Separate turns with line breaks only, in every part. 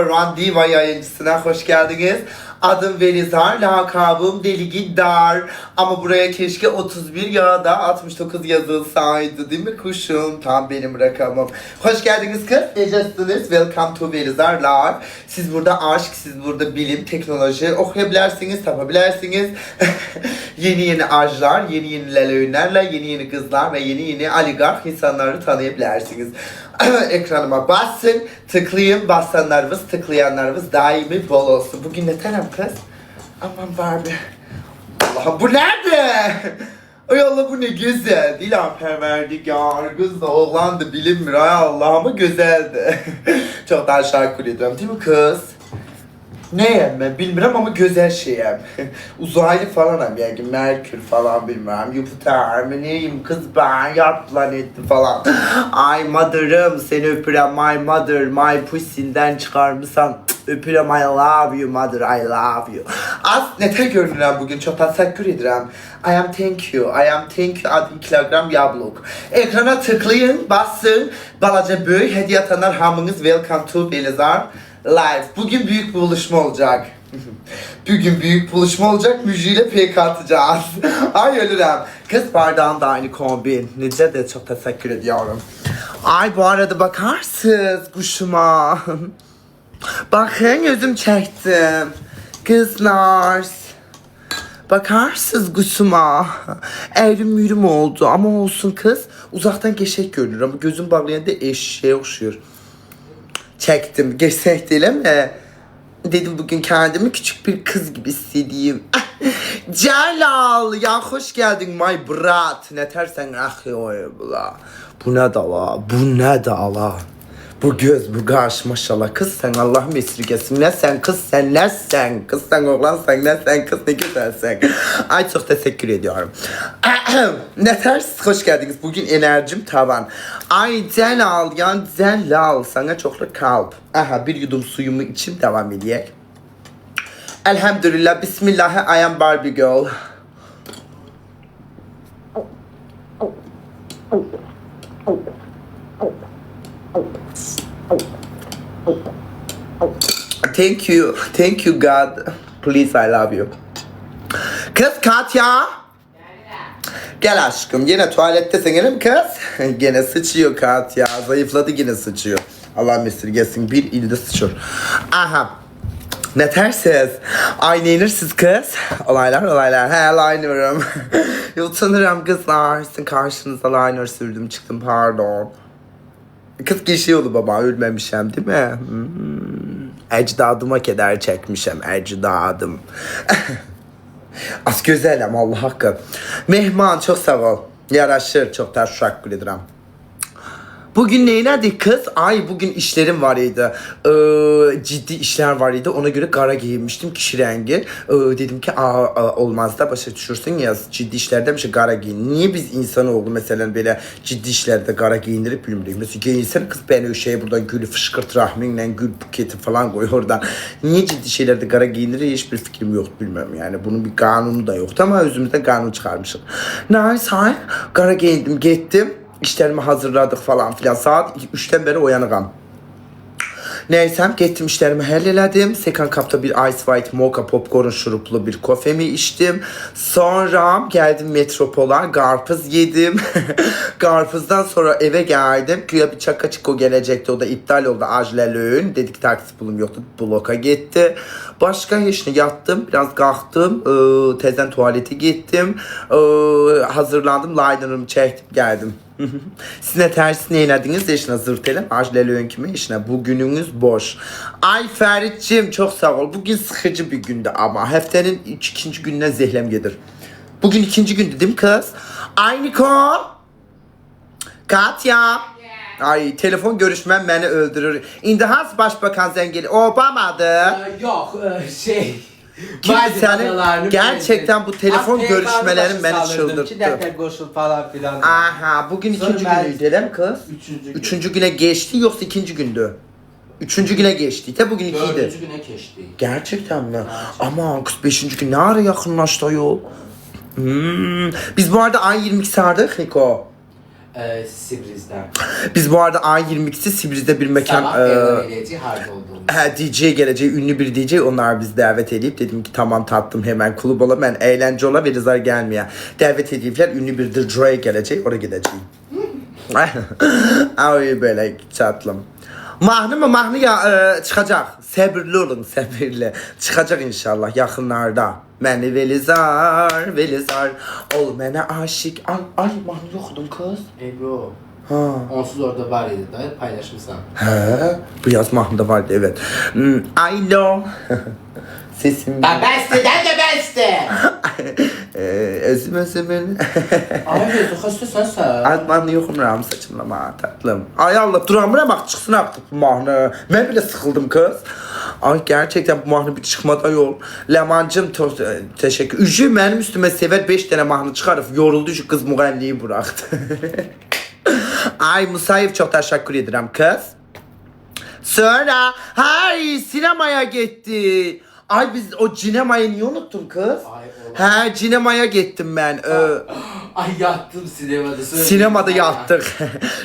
Run Diva yayıncısına hoş geldiniz. Adım Velizar, lakabım Deli Giddar. Ama buraya keşke 31 ya da 69 yazılsaydı değil mi kuşum? Tam benim rakamım. Hoş geldiniz kız. Necesiniz? Welcome to Velizar Live. Siz burada aşk, siz burada bilim, teknoloji okuyabilirsiniz, tapabilirsiniz. yeni aşklar, yeni lelöyünlerle, yeni kızlar ve yeni oligark insanları tanıyabilirsiniz. Ekranıma basın, tıklayın, basanlarımız, tıklayanlarımız daimi bol olsun. Bugün ne taraf kız? Aman Barbie. Allah'ım bu nerede? Ay Allah bu ne güzel. Dilanperverdigar, kız da oğlan da bilinmiyor. Ay Allah'ım güzeldi. Çok daha şarkı ediyorum değil mi kız? Neyim ben bilmiyorum ama güzel şeyim. Uzaylı falanım yani Merkür falan bilmem. Jüpiter mi neyim kız ben yat planeti falan. Ay mother'ım seni öpürem my mother my pussy'nden çıkarmışsan öpürem I love you mother I love you. Az nete görünürüm bugün çok teşekkür ederim. I am thank you adı kilogram yabluk. Ekrana tıklayın basın balaca büyük hediye atanlar hamınız welcome to Velizar Live. Bugün büyük bir buluşma olacak. Bugün büyük buluşma olacak. Müjdeyle PK atacağız. Ay ölürüm. Kız bardağın da aynı kombin. Nice de çok teşekkür ediyorum. Ay bu arada bakarsınız kuşuma. Bakın gözüm çektim. Kızlar. Bakarsınız kuşuma. Evrim yürüm oldu ama olsun kız. Uzaktan geçek görünür ama gözüm bağlayan da eşeğe okşuyor. Çektim. Geçsek değil mi? Dedim bugün kendimi küçük bir kız gibi hissedeyim. Celal ya hoş geldin my brat. Ne tersen bla. Bu ne dala? Bu ne dala? Bu göz, bu kaş maşallah. Kız sen Allah'ım esirgesin. Ne sen kız sen ne sen? Kız sen oğlan sen ne sen kız ne güzelsen. Ay çok teşekkür ediyorum. Ne ters hoş geldiniz. Bugün enerjim tavan. Ay Celal ya Celal sana çoklu kalp. Aha bir yudum suyumu içim devam edeyim. Elhamdülillah bismillah I am Barbie girl. Thank you God. Please I love you. Kız Katya. Gel aşkım yine tuvalettesin değil mi kız? Gene sıçıyor Katya. Zayıfladı yine sıçıyor. Allah esirgesin bir ilde sıçıyor. Aha. Ne tersiz? Ay neyinirsiniz kız? Olaylar. He liner'ım. Utanırım kızlar. Sizin karşınıza liner sürdüm çıktım pardon. Kız geçiyordu baba ölmemişim değil mi? Ecdadıma keder çekmişim ecdadım. Az güzelim Allah hakkı. Mehman çok sağ ol. Yaraşır çok teşekkür ederim. Bugün neydi kız? Ay bugün işlerim var idi. Ciddi işler var idi. Ona göre kara giyinmiştim kişi rengi. Dedim ki olmaz da başa düşürsün ya ciddi işlerde bir şey kara giyin. Niye biz insanoğlu mesela böyle ciddi işlerde kara giyindirip bilmiyorum. Mesela giyinsene kız ben öyle şeye buradan gülü fışkırt rahminle gül buketi falan koy oradan. Niye ciddi şeylerde kara giyindirir hiçbir fikrim yok bilmiyorum yani. Bunun bir kanunu da yoktu ama özümüzde kanun çıkarmışım. Neyse kara giyindim gittim. İşlerimi hazırladık falan filan. Saat 3'ten beri uyanıkam. Neysem gittim işlerimi halleledim. Second Cup'ta bir Ice White Mocha popcorn şuruplu bir kofemi içtim. Sonra geldim Metropol'a karpuz yedim. Karpuzdan sonra eve geldim. Güya bir çaka çiko gelecekti. O da iptal oldu. Acilelöğün. Dedik taksi pulum yoktu. Bloka gitti. Başka hiç ne yattım. Biraz kalktım. Tezen tuvalete gittim. Hazırlandım. Liner'ımı çektim geldim. Siz ne tersi neylediniz de işine zırtelim. Acilelöğün kimi işine. Bugününüz boş. Ay Ferit'ciğim çok sağ ol. Bugün sıkıcı bir gündü ama. Haftanın ikinci gününe zehlem gelir. Bugün ikinci gündü değil mi kız? Ay Niko. Katya. Ay telefon görüşmem beni öldürür. İndi has başbakan zengeli Obama'dı.
Yok
Kim senin gerçekten bu telefon görüşmelerin beni çıldırttı.
2 dakika koşul falan filan.
Aha bugün
Sonra
ikinci
ben-
günüydü değil mi kız? Üçüncü güne geçti yoksa ikinci gündü? Üçüncü güne geçti. De bugün ikiydi.
4. güne geçti.
Gerçekten mi? Aman kız 5. gün ne ara yakınlaştı yol? Biz bu arada ay 22 sardık Niko.
Sibriz'den.
Biz bu arada ayın 22'si Sibriz'de bir mekan
Sabah eğleneceği harda olduğumuz.
DJ geleceği, ünlü bir DJ, onlar bizi davet edip dedim ki tamam tatlım, hemen klub ola, ben eğlence ola ve Rızar gelmeye. Davet edipler, ünlü bir DJ gelecek, oraya gideceğim. Ay böyle tatlım. Mahnı mı? Mahnı ya çıkacak. Sabırlı olun, sabırlı. Çıkacak inşallah yakınlarda. Beni Velizar ol bana aşık. Ay mahnı yoktu kız.
Ebru.
Ha.
Onsuz orada var idi da paylaşmışsan.
He, bu yaz mahnıda vardı evet. I know. Sesim.
Beste de beste.
Özüm beni.
Ay Ebru hasta sen.
Adman yokum ram saçımlama tatlım. Ay Allah duramıram bak çıksın artık bu mahnı. Ben bile sıkıldım kız. Ay gerçekten bu mahnı bir çıkmada yol. Lemancım teşekkür. Ücü benim üstüme sever 5 tane mahnı çıkarıp yoruldu şu kız müğenniyi bıraktı. Ay Musayip çok teşekkür ederim kız. Sonra hay sinemaya gitti. Ay biz o cinemayı niye unuttun kız?
Ay,
He cinemaya gittim ben.
Ay yattım sinemada.
Sinemada yattık.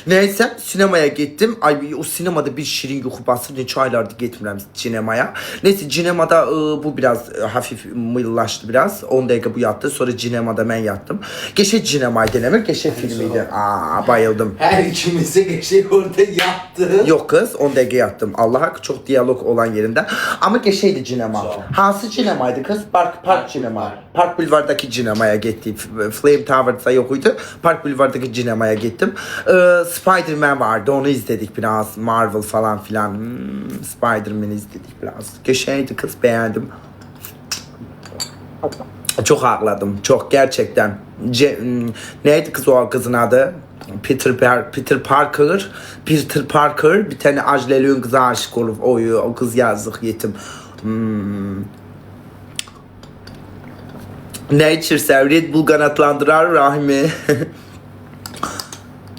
Neyse sinemaya gittim. Ay o sinemada bir şirin yuxu basır. Neçə aylardır getmirəm sinemaya. Neyse sinemada bu biraz hafif mıyıllaştı biraz. 10 dakika bu yattı. Sonra sinemada ben yattım. Geçe sinemaydı demek. Geçe filmiydi. Aa bayıldım.
Her ikimize geçek orada yattı.
Yok kız 10 dakika yattım. Allah'a çok diyalog olan yerinde. Ama geçeydi sinema. Hansı sinemaydı kız? Park sinema. Park Bulvar'daki sinemaya gittim. Flame Tower'da yokuydu. Park Bulvar'daki sinemaya gittim. Spider-Man vardı. Onu izledik biraz. Marvel falan filan. Spider-Man'i izledik biraz. Geçeydi kız, beğendim. Çok ağladım. Çok gerçekten. Neydi kız o kızın adı? Peter Parker bir tane Ajlel'in kıza aşık olup o kız yazık yetim. Ne içirsen Red Bull kanatlandırar rahmi.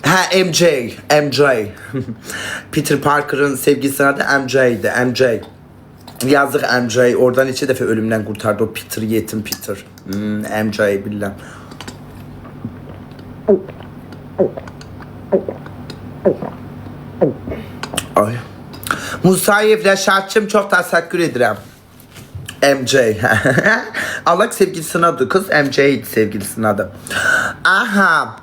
Ha MJ. Peter Parker'ın sevgilisinin adı MJ'di. MJ. Yazık MJ. Oradan 2 defa ölümden kurtardı o Peter, yetim Peter. MJ billah. Ay. Musayev Reşatçım çok teşekkür ederim. MJ. Allah sevgilisinin adı kız. MJ'ydi sevgilisinin adı. Aha.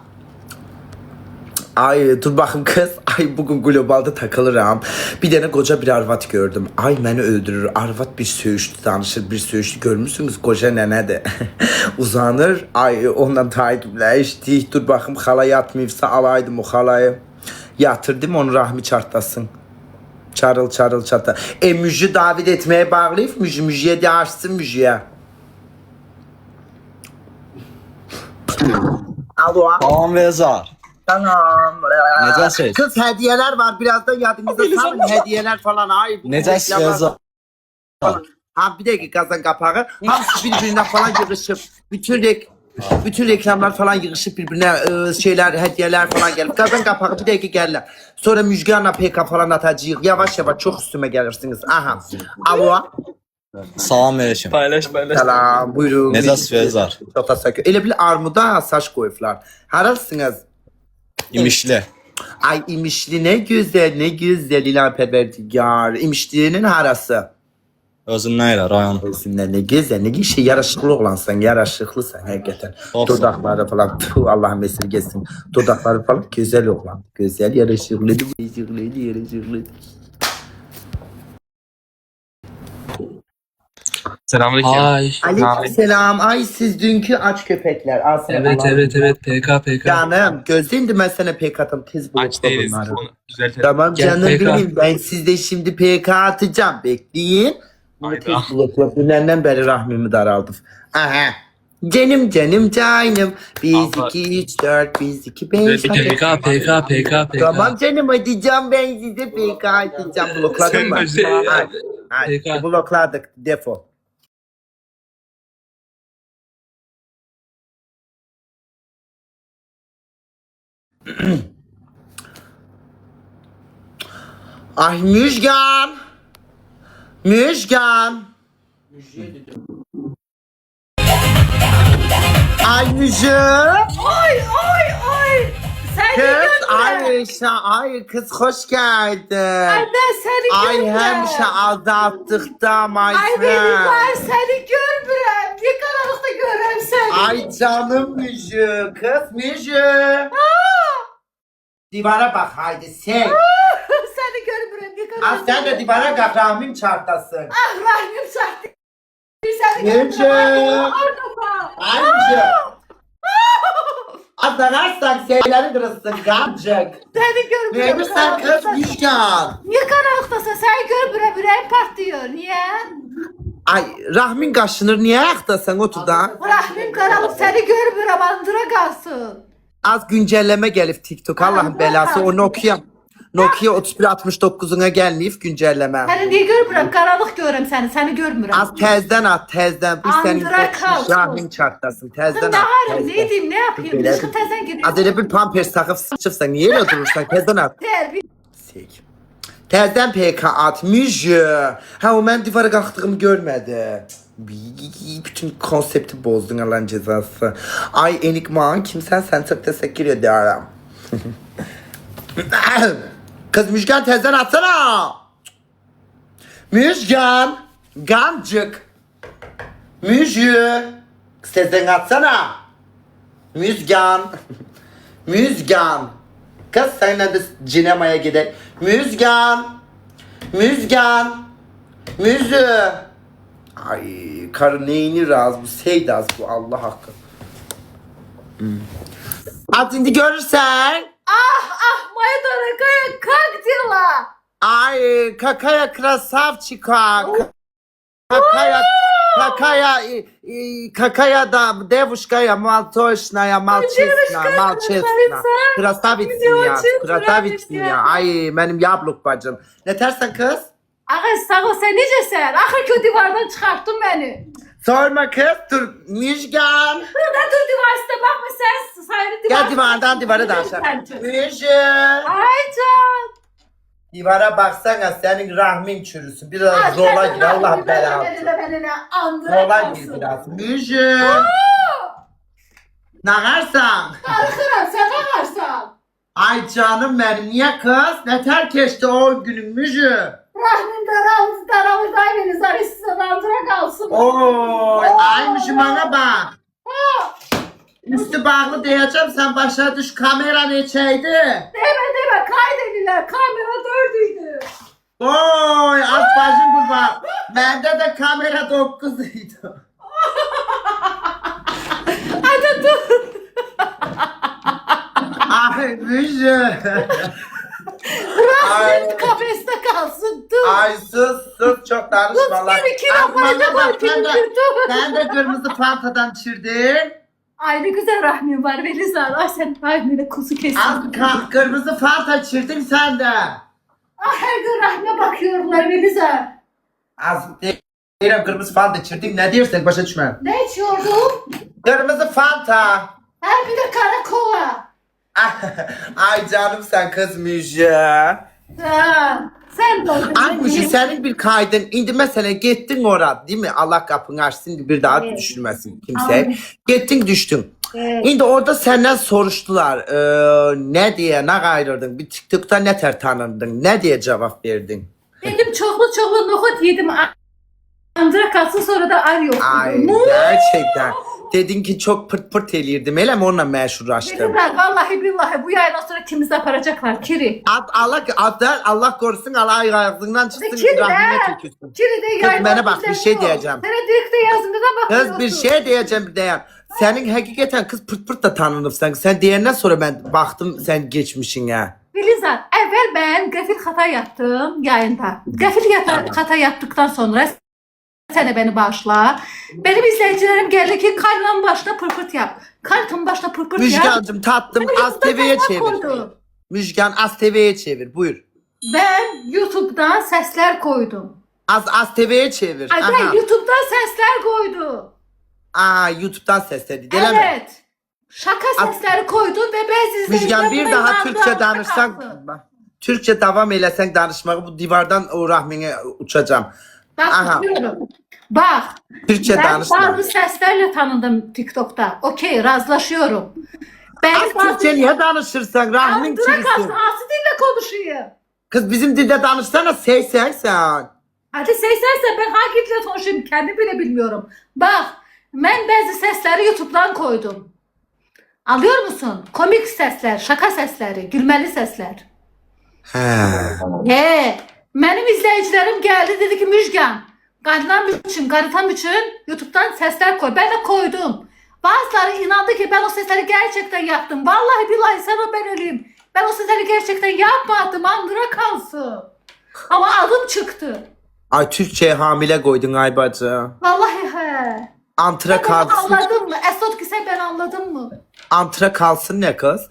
Ay dur bakın kız. Ay bugün globalda takılırım. Bir tane koca bir arvat gördüm. Ay beni öldürür. Arvat bir söğüşlü danışır. Bir söğüşlü görmüşsünüz. Koca nene de. Uzanır. Ay ondan takipleştik. Dur bakın hala yatmayıpsa alaydım o halayı. Yatırdım onu rahmi çartlasın. Çarıl çatı. Müjü davet etmeye bağlayıp müjüye de açsın müjüye. Alo.
Tamam Reza.
Tamam.
Necəsiz?
Kız hediyeler var. Birazdan yadınıza salın hediyeler falan. Ay.
Necəsiz
reklamlar
Reza?
falan. Ha bir dakika kazan kapağı. Hamısı birbirine falan yığışıp. Bütün reklamlar falan yığışıp birbirine şeyler, hediyeler falan gelip. Kazan kapağı bir dakika gelirler. Sonra Müjgan'la PK falan atacağız. Yavaş yavaş çok üstüme gelirsiniz. Aha. Alo.
Salam aleyküm.
Paylaş.
Selam. Buyurun.
Necəsiz Reza?
Çok teşekkür. Elə bir armuda saç koyuflar. Haralısınız?
İmişli.
Ay imişli ne güzel İlhan Perverdigar. İmişli'nin harası.
Özündən elə rayon.
Özünden ne güzel ne şey yaraşıklı olansan yaraşıklısın hakikaten.
Olsun.
Dudakları falan tüh, Allah'ım esirgesin. Dudakları falan güzel olan. Güzel yaraşıklı. Yaraşıklı.
Selamünaleyküm.
Ay.
Aleykümselam. Ay siz dünkü aç köpekler. Aslında
Evet PK.
Canım gözleyim ben sana PK atım. Tez
Aç
blokla
değiliz.
bunları.
Onu düzeltelim.
Tamam
Gel
canım
PK.
benim. Ben sizde şimdi PK atacağım. Bekleyin. Bunu
Hayda.
tez blokla. Dünden beri rahmimi daraldım. Aha. Canım. 1,
Allah.
2, 3, 4, 1, 2, 5.
PK.
Tamam canım atacağım ben size PK atacağım. Blokladın mı?
Sen de-
Hadi.
PK.
Blokladık. Defol. Ay Müjgan. Ay Müjgan.
Ay.
Seni
Kız
görmürəm.
ay kız hoş geldin.
Ay ben seni
Ay
görmürəm.
hemşe aldattık da my
Ay
friend.
Velizar seni görmürəm. Ne karanlıkta görürəm seni.
Ay canım Müjü, kız Müjü. Divara bak haydi sen.
Seni görmürəm. Ne
Az
karanlıkta.
sen de divara kalk rahmim çarptasın.
Ah rahmim çarptı. Seni
Müjü.
görmürəm. Orada.
Ay Müjü. Az dalarsan şeyleri kırılsın gamcık.
Seni görmürəm.
Verirsen kız Müjgan.
Niye karanlıktasın? Seni görmürəm. Ürəyim patlıyor. Niye?
Ay rahmin kaşınır niye ayaktasın otuda?
Rahmim karanlık seni görmürəm. Andıra kalsın.
Az güncelleme gelip TikTok Allah'ın belası o Nokia 3169'una gelmeyip güncelleme.
Seni niye görmürəm? Karanlık görürəm seni. Seni görmürəm.
Az tezden at tezden bir senin
Andıra kalsın.
rahmin çartlasın tezden
Ne
at.
halim? Ne
tezden.
edeyim? Ne yapayım?
Böyle-
Dışkı tezen gidiyor.
Az öyle bir pampers takıp sıçıpsan niye öyle durursan tezden at.
Der, bir
Sek. Tezden PK at Müjü. Ha o ben divara kalktığımı görmedi. Bütün konsepti bozdun Allah'ın cezası. Ay Enigma kimsen sen çok teşekkür ederim. Kız Müjgan tezden atsana. Müjgan. Gancık. Müjü. Kız tezden atsana. Müjgan. Müjgan. Kız seninle de cinemaya gidelim. Müjgan. Müjgan. Müjü. Ay karı neyini razı bu Seydaz bu Allah hakkı. Az şimdi görürsen.
moja doroga, kak dela?
Ay kakaya krasavčika. Kakaya da devушкая maltoşnaya malçesna. Krasavitsnya. Ay benim yabluk bacım. Ne tersen kız?
Ağa sağ ol, sen necəsən? Axır ki o divardan çıxartdın məni.
Sorma kız dur Müjgan.
Burada dur divar üstə baxma, sən sayılı divar.
Gel divardan divara danışalım. Müjü.
Ay can.
Divara baksana senin rahmin çürüsün. Biraz rola gir Allah belanı. Rola gir biraz. Müjü. Nağarsan.
Darıxıram, sən ağarsan.
Ay canım benim niye kız? Ne terk etti o günün Müjü?
Rahmin daralız, daimeniz arasında dandıra qalsın.
Oy ay Müjü bana bak. Üstü bağlı diyeceğim sen başa düş kamera neçeydi?
Demə, kaydedilər, kamera 4-üydü.
Oy az bacım kurban. Bende de kamera 9'uydu.
Hadi dur.
Ay Müjü.
Rahmin kafeste kalsın, dur.
Ay sus çok danışma lan.
Bir iki
Ay,
lafayı
bana
da
bak,
var,
sen de-
dur.
Sen de kırmızı fantadan çirdin.
Ay ne güzel rahmin var Velizar. Ay sen rahmine kuzu kesin.
Az kırmızı fanta çirdin sen de.
Ah her gün rahme bakıyorlar Velizar.
Az değilim kırmızı fanta çirdin ne diyorsun başa düşmem.
Ne içiyordun?
Kırmızı fanta.
Her bir de kara kola.
Ay canım sen kız Müjü.
Ha, sen de
Ay Müjü senin bir kaydın. Indi mesela gittin orada değil mi? Allah kapını açsın bir daha
Evet.
düşürmesin kimse.
Amin.
Gittin düştün.
Evet.
Şimdi orada senden soruştular. Ne diye ne gayrırdın? Bir TikTok'ta ne ter tanındın? Ne diye cevap verdin?
Dedim çoğlu nohut yedim. Andıra kalsın sonra da ar yok.
Ay gerçekten. Dedin ki çok pırt pırt elirdim. Öyle mi onunla meşhurlaştım?
Dedim ben vallahi billahi bu yayından sonra ikimizi aparacaklar Kiri.
Allah korusun Allah ağzından çıksın
Kiri
rahmine
de.
tökülsün.
Kiri de
Kız
yayından
bana bak bir şey
izleniyor.
diyeceğim.
Sana direkt de yazımda bakıyorsun.
Kız bir şey diyeceğim bir de ya. Senin hakikaten kız pırt pırt da tanınıp sen diyenden sonra ben baktım sen geçmişin ya.
Filizar, evvel ben gafil hata yaptım yayında. Gafil hata yaptıktan sonra sen de beni bağışla. Benim izleyicilerim geldi ki karnın başına pırpırt yap. Kartın başına pırpırt yap.
Müjgancım tatlım Az TV'ye çevir. Müjgan Az TV'ye çevir buyur.
Ben YouTube'dan sesler koydum.
Az TV'ye çevir.
Ay
Aha.
ben YouTube'dan sesler koydum.
Aa YouTube'dan sesledi değil mi?
Evet. Şaka sesleri koydum ve ben izleyicilerim
Müjgan bir daha Türkçe danışsan, Türkçe devam eylesen danışmayı bu divardan o rahmine uçacağım. Aha.
Bak diyorum. Bak.
Türkçe
Ben
danışma.
bazı seslerle tanıdım TikTok'ta. Okey razılaşıyorum. Beni
Türkçe niye danışırsan? Rahmin
Bırak
çürüsün.
hansı dille konuşuyor?
Kız bizim dilde danışsana sen.
Hadi seslerse ben hangi dille konuşayım kendim bile bilmiyorum. Bak ben bazı sesleri YouTube'dan koydum. Alıyor musun? Komik sesler, şaka sesleri, gülmeli sesler.
He.
Benim izleyicilerim geldi dedi ki Müjgan, karitam için YouTube'dan sesler koy. Ben de koydum. Bazıları inandı ki ben o sesleri gerçekten yaptım. Vallahi billahi sen o ben öleyim. Ben o sesleri gerçekten yapmadım. Andıra kalsın. Ama adım çıktı.
Ay Türkçe'ye hamile koydun ay bacı.
Vallahi he.
Antra
Sen
kalsın.
anladın mı? Esot ki sen ben anladın mı?
Antra kalsın ne kız?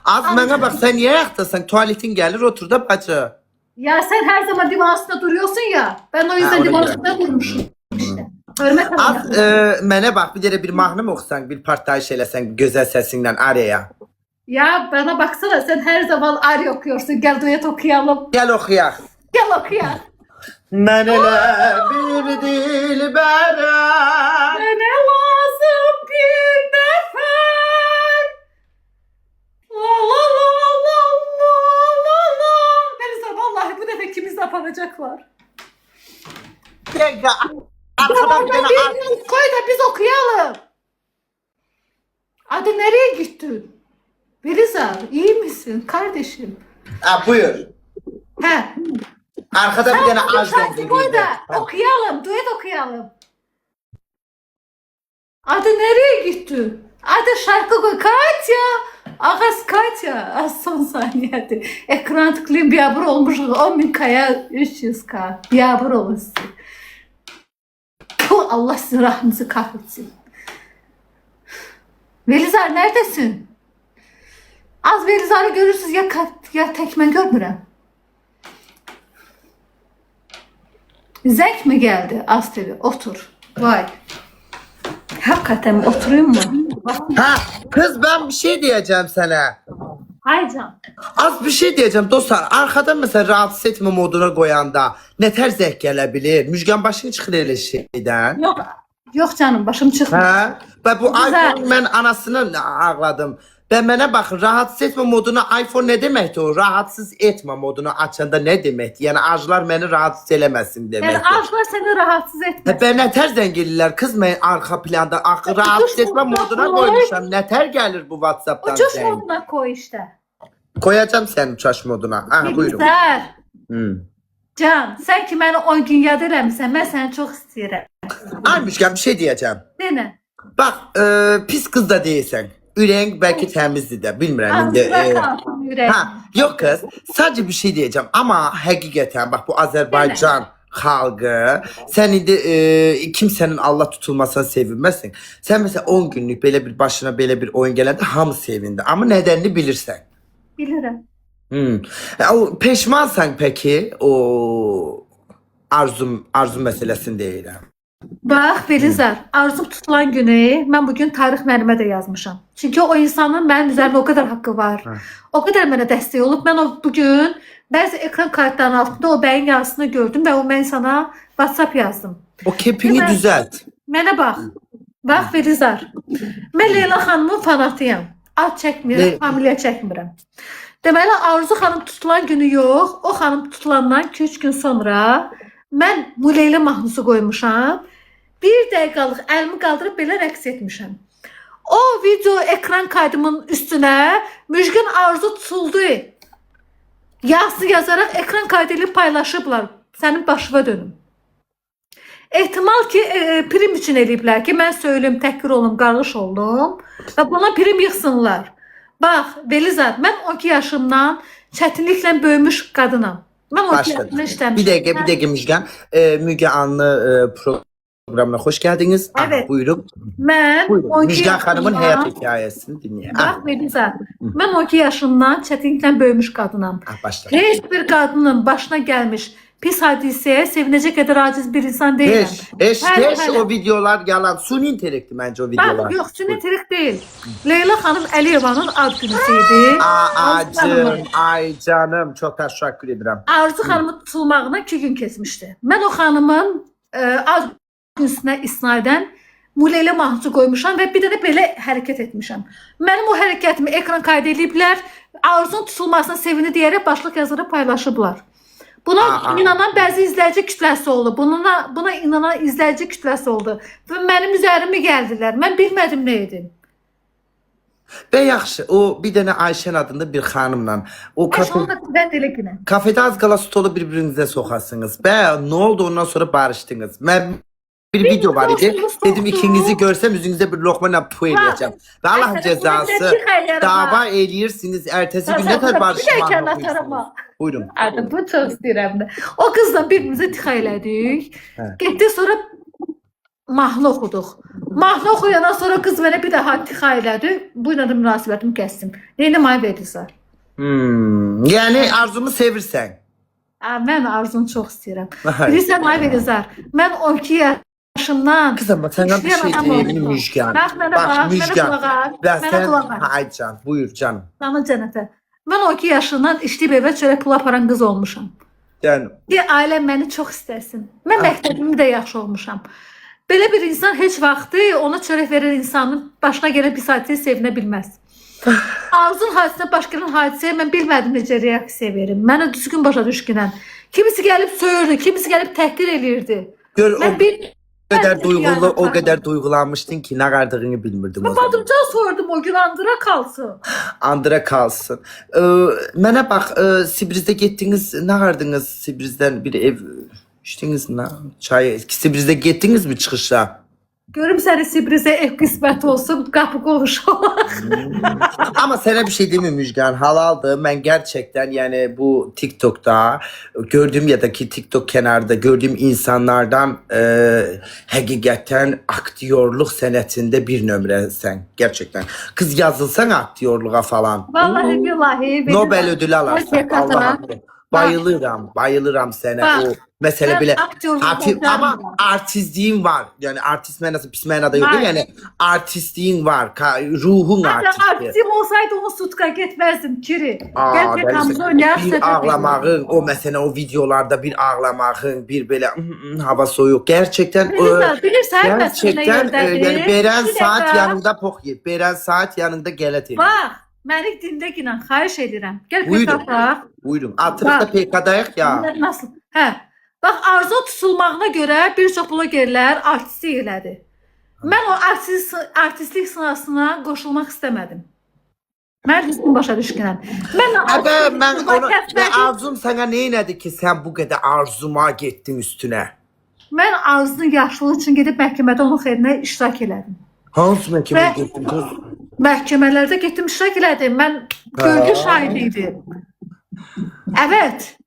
Az bana bak sen niye ayaktasın? Tuvaletin gelir otur da bacı.
Ya sen her zaman divan üstünde duruyorsun ya. Ben o yüzden
Ha,
divan
öyle.
üstünde durmuşum. İşte. Hürmet
Az
ederim.
mənə bax bir dərə bir mahnı mı oxusan, bir partlayış eləsən gözəl səsinlə araya.
Ya bana baksana sen her zaman Ari okuyorsun. Gel duet okuyalım.
Gəl oxuyaq.
Gel okuyalım.
Mən elə bir dilbərəm.
Bana lazım bir nefer. La la la la la la la. Neyse vallahi bu defa ikimiz de yapacaklar.
Dəqiqə. Arxadan
Tamam
bir
ben
dənə
bir koy da biz okuyalım. Hadi nereye gittin? Belizar iyi misin kardeşim?
buyur.
He.
Arxadan bir dənə az
Şarkı
dəngə
koy da okuyalım. Duet okuyalım. Hadi nereye gittin? Hadi şarkı koy. Katya. Ağız Katya. Az son saniyede. Ekran tıklayayım biyabır olmuş. 10.000 kaya 300k. Biyabır olsun. Puh, Allah sizin rahminizi kahretsin. Velizar neredesin? Az Velizar'ı görürsünüz ya tekmen görmürəm. Zek mi geldi? Az dedi. Otur. Vay. Hakikaten oturayım mı?
Ha, kız ben bir şey diyeceğim sana.
Haycan.
Az bir şey diyeceğim dostlar. Arkadan mesela rahatsız etme moduna koyanda ne tər zəhk gələ bilir? Müjgan başını çıxır elə şeydən.
Yok. Yok canım başım çıkmıyor.
Hə? Və bu
Güzel.
iPhone mən anasını ağladım. Və mənə baxın, rahatsız etmə moduna iPhone nə deməkdir o? Rahatsız etmə modunu açanda nə deməkdir? Yəni acılar məni rahatsız eləməsin
Yani
deməkdir.
ağzlar seni rahatsız etmez.
Hə, bə nə tər zəng eləyirlər? Qız mən arxa planda rahatsız etmə moduna qoymuşam. Nə tər gəlir bu WhatsApp-dan
Uçuş
zəng?
moduna koy işte.
Koyacağım sənin uçaş moduna. Ha, buyurun.
Güzel.
Hı.
Can sen ki beni 10 gün yad eləmirsən, mən səni çox istəyirəm.
Ay Müjgan bir şey diyeceğim.
Denə.
Bak pis kız da değilsen. Ürəyin belki təmizdir də, bilmirəm indi.
Ağzına kalsın ürəyim.
Ha, yok kız. Sadece bir şey diyeceğim ama hakikaten bak bu Azerbaycan xalqı sen indi kimsenin Allah tutulmasına sevinməsin. Sen mesela 10 günlük belə bir başına belə bir oyun gələndə hamı sevindi. Ama nedenini bilirsən.
Bilirəm.
O peşmansan peki o arzu meselesini deyirəm.
Bax Belizar, arzum tutulan günü mən bugün tarix müəllimə də yazmışam. Çünki o insanın mənim üzərimdə o qədər haqqı var. O qədər mənə dəstək olub. Mən o bugün bəzi ekran kartlarının altında o bəyin yazısını gördüm və o mən sana WhatsApp yazdım.
O kepini
Hemen-
düzelt.
Mənə bax. Bax Belizar. Mən Leyla xanımın fanatıyam. Ad çəkmirəm, familiya çəkmirəm. Deməli Arzu xanım tutulan günü yox, o xanım tutulandan 2-3 gün sonra mən bu Leyla mahnısı qoymuşam. 1 dəqiqəlıq əlimi qaldırıb belə rəqs etmişəm. O video ekran kaydımın üstünə Müjgan Arzu tutuldu. Yazı yazaraq ekran kaydı ilə paylaşıblar. Sənin başına dönüm. Ehtimal ki prim üçün eləyiblər ki, mən söylüm, təhqir olum, qarğış oldum və buna prim yığsınlar. Bax, Belizar, mən 12 yaşımdan çətinliklə böyümüş qadınam. Mən 12
Başladı.
yaşında işləmişəm.
Bir dakika Müjgan. Müge Anlı programına hoş geldiniz.
Evet.
Buyurun.
Mən
Buyurun.
12
Müjgan Hanım'ın
yaşımdan-
hayat hikayesini dinleyin.
Bax, Belizar, mən 12 yaşımdan çətinliklə böyümüş qadınam.
Başla.
Heç bir qadının başına gəlmiş pis hadisəyə sevinəcək qədər aciz bir insan deyiləm.
Hiç
Hələ.
o videolar yalan. Suni interekti bence o videolar.
Bax, yox, süni trik deyil. Leyla xanım Əliyevanın ad günüsü idi.
Ay canım çok teşekkür ederim.
Arzu xanımın tutulmağına 2 gün keçmişdi. Mən o xanımın ad günüsünə isnadən Muleylə mahnısı qoymuşam və bir dənə belə hərəkət etmişəm. Mənim o hərəkətimi ekran kaydı ediblər. Arzunun tutulmasına sevindi deyərək başlıq yazarı paylaşıblar. Buna inanan bəzi izləyici kütləsi oldu. Buna inanan izləyici kütləsi oldu. Və mənim üzərimi gəldilər. Mən bilmədim nə edim.
Və yaxşı, o bir dənə Ayşən adında bir xanımla o
Ben elə günə.
kafede az qala stolu bir-birinizə soxasınız. Və nə oldu ondan sonra barışdınız? Mən bir video var idi. Dedim ikinizi görsəm üzünüzə bir lokmayla pu eləyəcəm. Və Allah cezası dava eləyirsiniz. Ertesi gün nə tər barışmaq yapıyorsunuz? Buyurun.
Artıq bu çox istəyirəm də. O qızla bir-birimizə tıxa elədik. Getdik sonra mahnı oxuduq. Mahnı oxuyandan sonra qız mənə bir daha tıxa elədi. Bu ilə də münasibətimi kəsdim. Neynəməyə verirsən?
Yəni arzumu sevirsən.
Mən Arzunu çox istəyirəm. Bilirsən Ay Velizar, mən 12 yaşımdan
Kızım bak senden bir şey diyeyim Müjgan.
Bax mənə bax,
Müjgan.
mənə qulaq as.
Ay can, buyur canım.
Sana cənnətə. Mən 12 yaşından işləyib evə çörək pul aparan qız olmuşam.
Yəni
Deyə ailəm məni çox istəsin. Mən məktəbimdə də yaxşı olmuşam. Belə bir insan heç vaxtı ona çörək verən insanın başına gələn bir hadisəyə sevinə bilməz. Arzun hadisə, başqanın hadisəyə mən bilmədim necə reaksiya verim. Mənə düzgün başa düşkünən. Kimisi gəlib söyürdü, kimisi gəlib təhqir eləyirdi.
gör o
Mən bir
o qədər duygulanmışdın ki, nə qardığını bilmirdim o
Ben
zaman.
Badımcan sordum o gün andıra kalsın.
Andıra kalsın. Mənə bax, Sibrizdə getdiniz, nə qardınız Sibrizdən bir ev içdiniz nə? Çay, Sibrizdə getdiniz mi çıxışa?
Görüm səni Sibrizə ev qismət olsun, qapı qovuşalım.
Ama sana bir şey diyeyim mi Müjgan? Halaldı. Ben gerçekten yani bu TikTok'ta gördüğüm ya da ki TikTok kenarda gördüğüm insanlardan hakikaten aktörlük senetinde bir nömrəsən. Gerçekten. Kız yazılsan aktörlüğe falan.
Vallahi billahi.
Nobel ödülü alarsan. Allah hakkı. Bayılırım sana
Bak,
o mesele
ben
bile
aktörlük
hafif
olacağım.
ama artistliğin var. Yani artist manası pis manada yok
Var.
yani artistliğin var. Ruhun
Ben
artisti.
artistim olsaydı o sutka gitmezdim Kiri.
Aa,
Gel bir
dəlisi.
hamza oynayar.
Bir ağlamağın, o mesela o videolarda bir ağlamağın, bir böyle hava soğuk. Gerçekten
Bilirsən
gerçekten
məsələ
yani Beren
Bir
saat
dəfə-
yanında pok yer. Beren saat yanında gəlet edir.
Bak, məni dində günə xahiş edirəm. Gəl
Buyurun.
bir bax.
Buyurun. Atırıqda PK'dayıq ya.
Nasıl? Hə. Bax, arzu tutulmağına görə bir çox blogerlər artistlik elədi. Mən o artistlik sırasına qoşulmaq istəmədim. Mən düzgün başa düşkünəm.
Ben onu ve arzum sana neylədi ki sen bu kadar arzuma getdin üstüne?
Mən Arzunun yaşlılığı üçün gedib məhkəmədə onun xeyrinə iştirak elədim.
Hansı məhkəməyə
Və-
getdin kız?
Məhkəmələrdə getdim iştirak elədim. Mən gölgə şahidi idim. Evet.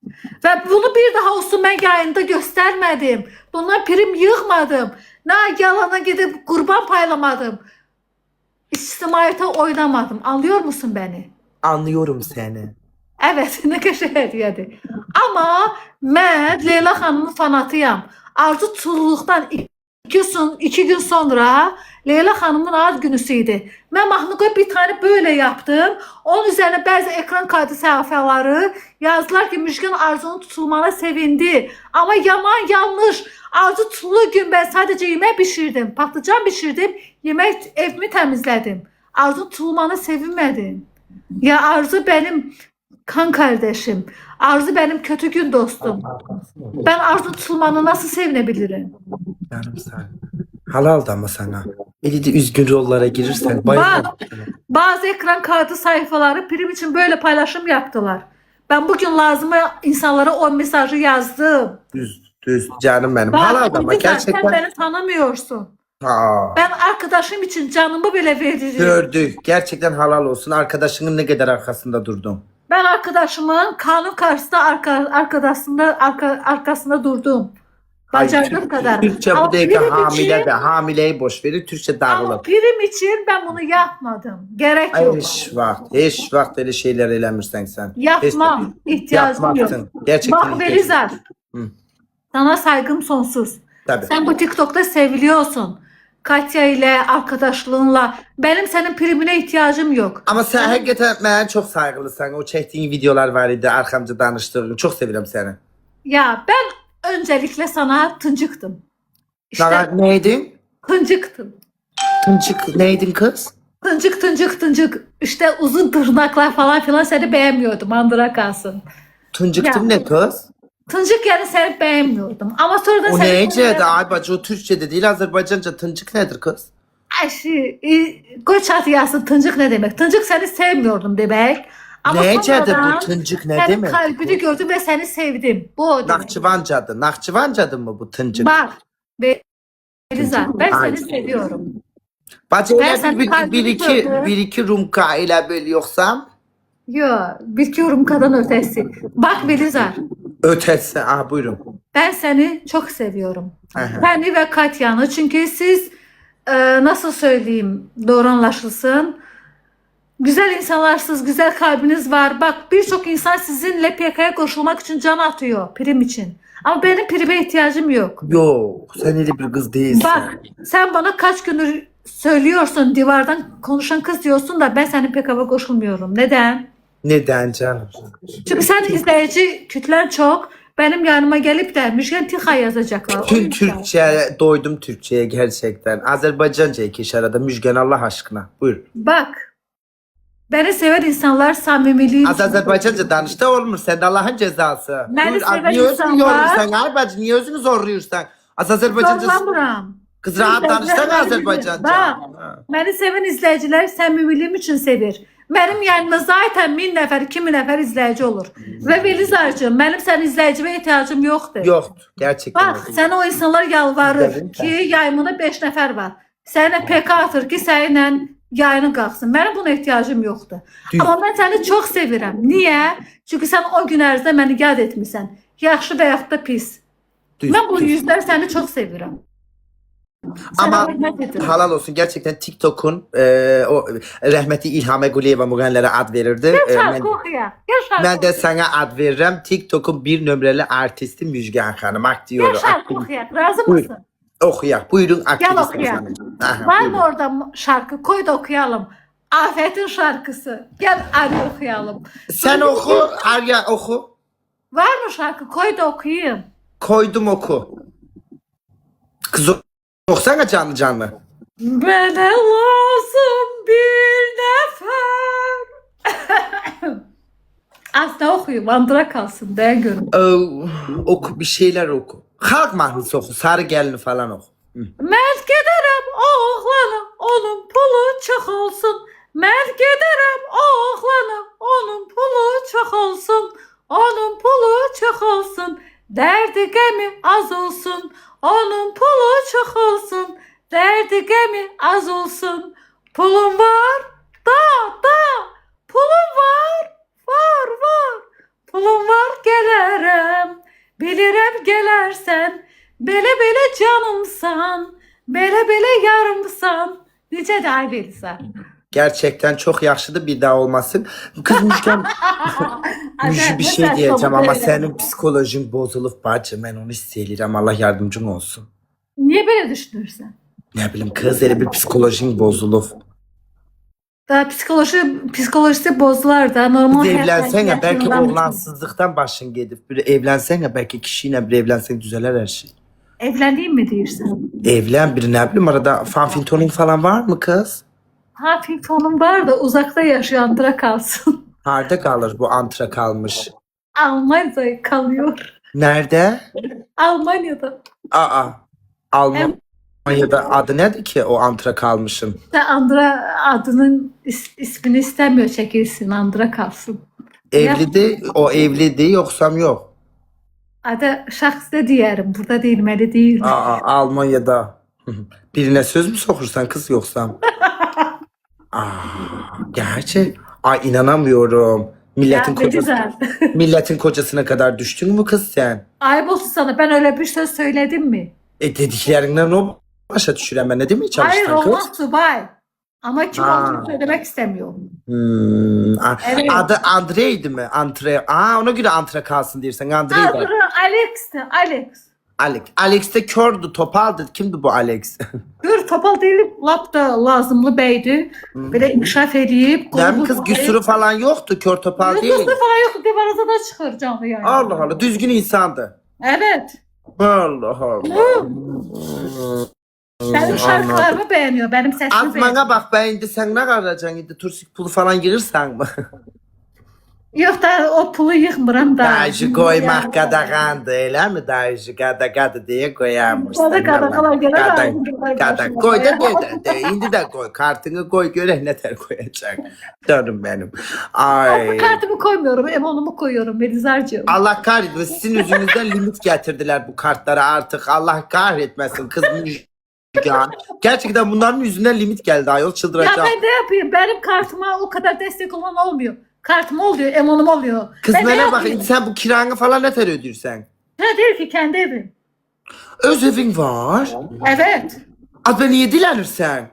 Və bunu bir daha olsun mən yayında göstərmədim. Bundan prim yığmadım. Nə yalana gedib qurban paylamadım. İctimaiyyətə oynamadım. Anlıyor musun beni?
Anlıyorum seni.
Evet, nə qəşəng hədiyyədir. Amma mən Leyla xanımın fanatıyam. Arzu tutulduqdan 2 gün sonra Leyla xanımın ad günüsü idi. Mən mahnı qoyub bir tane böyle yaptım. Onun üzerine bəzi ekran kaydı səhifələri yazdılar ki Müjgan Arzu'nun tutulmana sevindi. Ama yaman yanlış. Arzu tutulduğu gün ben sadece yemek pişirdim. Patlıcan pişirdim. Yemek evimi temizledim. Arzu tutulmana sevinmedim. Ya Arzu benim kan kardeşim. Arzu benim kötü gün dostum. Ben Arzu tutulmanı nasıl sevinebilirim?
Canım sen. Halal da ama sana. Eli de üzgün rollara girirsen bayılırım.
Bazı ekran kaydı sayfaları prim için böyle paylaşım yaptılar. Ben bugün lazımı insanlara o mesajı yazdım.
Düz canım benim.
Bak,
Halal da ama
Sen
gerçekten.
beni tanımıyorsun.
Aa,
Ben arkadaşım için canımı bile veririm.
gördük. Gerçekten halal olsun. Arkadaşının ne kadar arkasında durdum.
Ben arkadaşımın kanun karşısında arkasında durdum. Bacardığım kadar.
Türkçe
Ama
bu değil
prim
hamile
için-
de. Hamileyi boş verir. Türkçe
Ama
dağılır.
prim için ben bunu yapmadım. Gerek
Ay,
yok.
hiç vaxt öyle şeyler eləmirsən sen.
Yapmam. İhtiyacım yok.
Yapmazsın. Gerçekten
Bak
ihtiyacın
Velizar.
Hı.
Sana saygım sonsuz.
Tabii.
Sen bu TikTok'ta seviliyorsun. Katya ile arkadaşlığınla. Benim senin primine ihtiyacım yok.
Ama sen hakikaten mənə çox saygılısan. O çəkdiyin videolar var idi, arxamca danışdığın. Çox sevirəm səni.
Ya ben öncelikle sana tıncıktım. İşte
Neydi?
Tıncıktın.
Tıncık neydin kız?
Tıncık tıncık tıncık. İşte uzun tırnaklar falan filan seni beğenmiyordum. Andıra kalsın.
Tıncıktım
Ya.
ne kız?
Tıncık yani seni beğenmiyordum. Ama sonradan
O
seni...
neyce? Ay bacı o Türkçe'de değil Azerbaycanca tıncık nedir kız?
Ay Koç atıyası tıncık ne demek? Tıncık seni sevmiyordum demek. Ama
Neycedir
sonradan
bu tıncık ne
senin
demek?
kalbini gördüm ve seni sevdim. Bu o demek.
Nakçıvancadı. Nakçıvancadı mı bu tıncık?
Bak. Beliza ben
Ay.
seni seviyorum.
Bacı
Ben
öyle
senin
bir
kalbini
iki
gördüm.
bir iki Rumka ile bölüyorsam
Yo, bir kadın ötesi. Bak Belizar,
ötesi. Ah buyurun.
ben seni çok seviyorum.
Aha.
Seni ve Katya'nı. Çünkü siz nasıl söyleyeyim doğru anlaşılsın. Güzel insanlarsınız, güzel kalbiniz var. Bak birçok insan sizinle PKK'ya koşulmak için can atıyor prim için. Ama benim prime ihtiyacım yok.
Yok sen öyle bir kız değilsin.
Bak sen bana kaç gündür söylüyorsun divardan konuşan kız diyorsun da ben senin PKK'ya koşulmuyorum. Neden?
Neden canım?
Çünkü sen izleyici kütlen çok. Benim yanıma gelip de Müjgan Tika yazacaklar. O
Tüm
yüzden.
Türkçe doydum Türkçe'ye gerçekten. Azerbaycanca iki iş arada Müjgan Allah aşkına. Buyur.
Bak. Beni seven insanlar samimiliği.
Az Azerbaycanca danışta olmur. Sen de Allah'ın cezası.
Beni
Buyur.
seven
Niye özünü
insanlar-
yoruyorsun ay bacı? Niye özünü zorluyorsun? Az Azerbaycanca...
Zorlamıram.
Kız rahat danışsana
İzleyiciler
Azerbaycanca.
Bak.
Ha.
Beni seven izleyiciler samimiliğim için sevir. Benim yanımda zaten 1000 nefer, 2000 nefer izleyici olur. Ve Belizar'cığım benim senin izleyicime ihtiyacım yoktur.
Yoktu. Gerçekten.
Bak sana o insanlar yalvarır
İzledim
ki yayımına 5 nefer var. Sənə PK atır ki səninlə yayını qalxsın. Mənim buna ihtiyacım yoxdur.
Düz.
Amma mən səni çox sevirəm. Niyə? Çünki sən o gün ərzində məni yad etmisən. Yaxşı və yaxud da pis.
Düz,
Mən bu
düz.
yüzlər səni çox sevirəm. Sənə
Ama
hörmət edirəm.
halal olsun gerçekten TikTok'un o rahmetli İlham Eguliyeva müğənnilərə ad verirdi.
Gəl
Mən,
şarkı oxuyaq. Gəl şarkı
mən də
oxuyaq.
sana ad verirəm. TikTok'un bir nömrəli artisti Müjgan xanım. Aktyoru.
Gəl şarkı oxuyaq. Razı
Buyur.
mısın?
Oxuyaq. Buyurun aktivist.
oxuyaq.
Aha,
Var
buyurun.
mı orada şarkı? Koy da oxuyalım. Afətin şarkısı. Gəl Ali oxuyalım.
Sen oku, Arya oku.
Var mı şarkı? Koy da oxuyayım.
Koydum oku. Kız okusana canlı canlı.
Mənə lazım bir nəfər. Aslında oxuyum, andıra kalsın, dəyə görüm.
Oku bir şeyler oku. Halk mahnısı oku. Sarı gelini falan oku.
Mən gedərəm o oğlana, onun pulu çox olsun. Mən gedərəm o oğlana, onun pulu çox olsun. Onun pulu çox olsun. Dərdi qəmi az olsun. Onun pulu çox olsun. Dərdi qəmi az olsun. Pulum var, da, pulum var, var. Pulum var, gələrəm. Bilirəm gələrsən. Belə canımsan. Belə yarımsan. Necədir ay Belisa?
Gerçekten çok yaşlıdır bir daha olmasın. Kız Müjgan Müjü bir şey diyeceğim ama senin psikolojin bozulup bacım ben onu hissediyorum. Allah yardımcın olsun.
Niye böyle düşünürsən?
Ne bileyim kız öyle bir psikolojin bozulup.
Da psikolojisi bozular da normal
Bir
həyatda
evlensene belki
yaşayanlar
oğlansızlıktan başın gidip bir evlensene belki kişiyle bir evlensen düzelir her şey.
üçün. Evlendiyim mi deyirsən?
Evlen bir ne bileyim arada fanfintonin falan var mı kız?
Ha tonum var da uzakta yaşayandıra kalsın.
Harda kalır bu antra kalmış?
Almanya'da kalıyor.
Nerede?
Almanya'da.
Aa Almanya'da adı nedir ki o antra kalmışın?
İşte Andıra adının ismini istemiyor çekilsin. Andıra kalsın.
O evliydi yoksam yok.
Adı şahsda deyərim. Burada deyilməli deyil.
Almanya'da. Birine söz mü sokursan kız yoksam? Gerçi. Ay inanamıyorum. Milletin
ne güzel.
Milletin kocasına kadar düştün mü kız sen?
Ayıp olsun sana. Ben öyle bir söz söyledim mi?
Dediklerinden o başa düşüren ben ne demeye
Hayır
çalıştın kız?
olmaz subay. Ama kim
Ha.
olduğunu söylemek istemiyorum. Evet.
Adı Andrey'di mi? Ona göre antra kalsın diyorsan Andrey
Adı
var.
Alex'ti. Alex.
Alex de kördü, topaldı. Kimdi bu Alex?
Gör topal değil, lap da lazımlı beydi. Böyle inkişaf edip.
Hem kız güsürü falan yoktu, kör topal değil.
Güsürü falan yoktu. Devaraza da çıkar canlı yani.
Allah Allah, düzgün insandı.
Evet.
Allah Allah.
Benim şarkılarımı beğeniyor. Benim sesimi beğeniyor.
Atmana bak ben indi sen ne karacaksın indi tursik pulu falan girirsen mi?
Yok da o pulu yıkmıram da.
Dayıcı koymak qadağandır, elə mi dayıcı qada diye koyarmışsın.
Qadağalar gələr,
Qada koy da de, indi de koy, kartını koy görək ne ter koyacak. Canım benim. Ay.
Kartımı koymuyorum, emonumu koyuyorum Belizar'cığım.
Allah kahretmesin, sizin yüzünüzden limit getirdiler bu kartlara artık. Allah kahretmesin kız Müjgan. Gerçekten bunların yüzünden limit geldi ayol
Ya
çıldıracağım.
ben ne yapayım? Benim kartıma o kadar destek olan olmuyor. Kartım oluyor, emonum oluyor.
Kız
ben ne
bana bak
yapayım?
sen bu kiranı falan ne ter ödürsen?
Ne değil ki kendi evim.
Öz evin var.
Evet.
Az ben niye dilenirsen?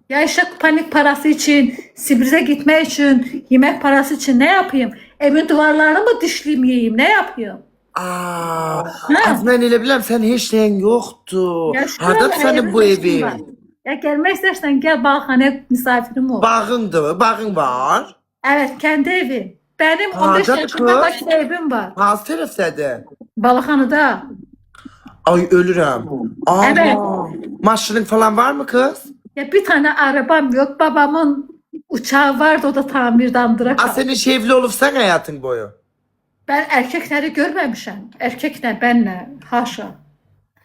Ya işte panik parası için, Sibir'e gitmek için, yemek parası için ne yapayım? Evin duvarlarını mı dişleyeyim, ne yapayım?
Aa, az ben elə biləm sən heç nəyin yoxdur.
Ya şu
Hardadır
an
sənin
evin
bu
eşim
evin?
var. Ya gelmek istersen gel Balkan'a misafirim ol.
Bağındır, bağın var.
Evet kendi evim. Benim
Ha,
15
canım
yaşında
kız.
başka evim var.
Hansı tərəfdədir?
Balıkhanı'da.
Ay ölürəm. Aa,
Evet.
maşının falan var mı kız?
Ya bir tane arabam yok. Babamın uçağı vardı o da tamirden
Aa,
kaldı.
sen hiç evli olubsan həyatın boyu.
Ben erkekleri görmemişim. Erkekle benle. Haşa.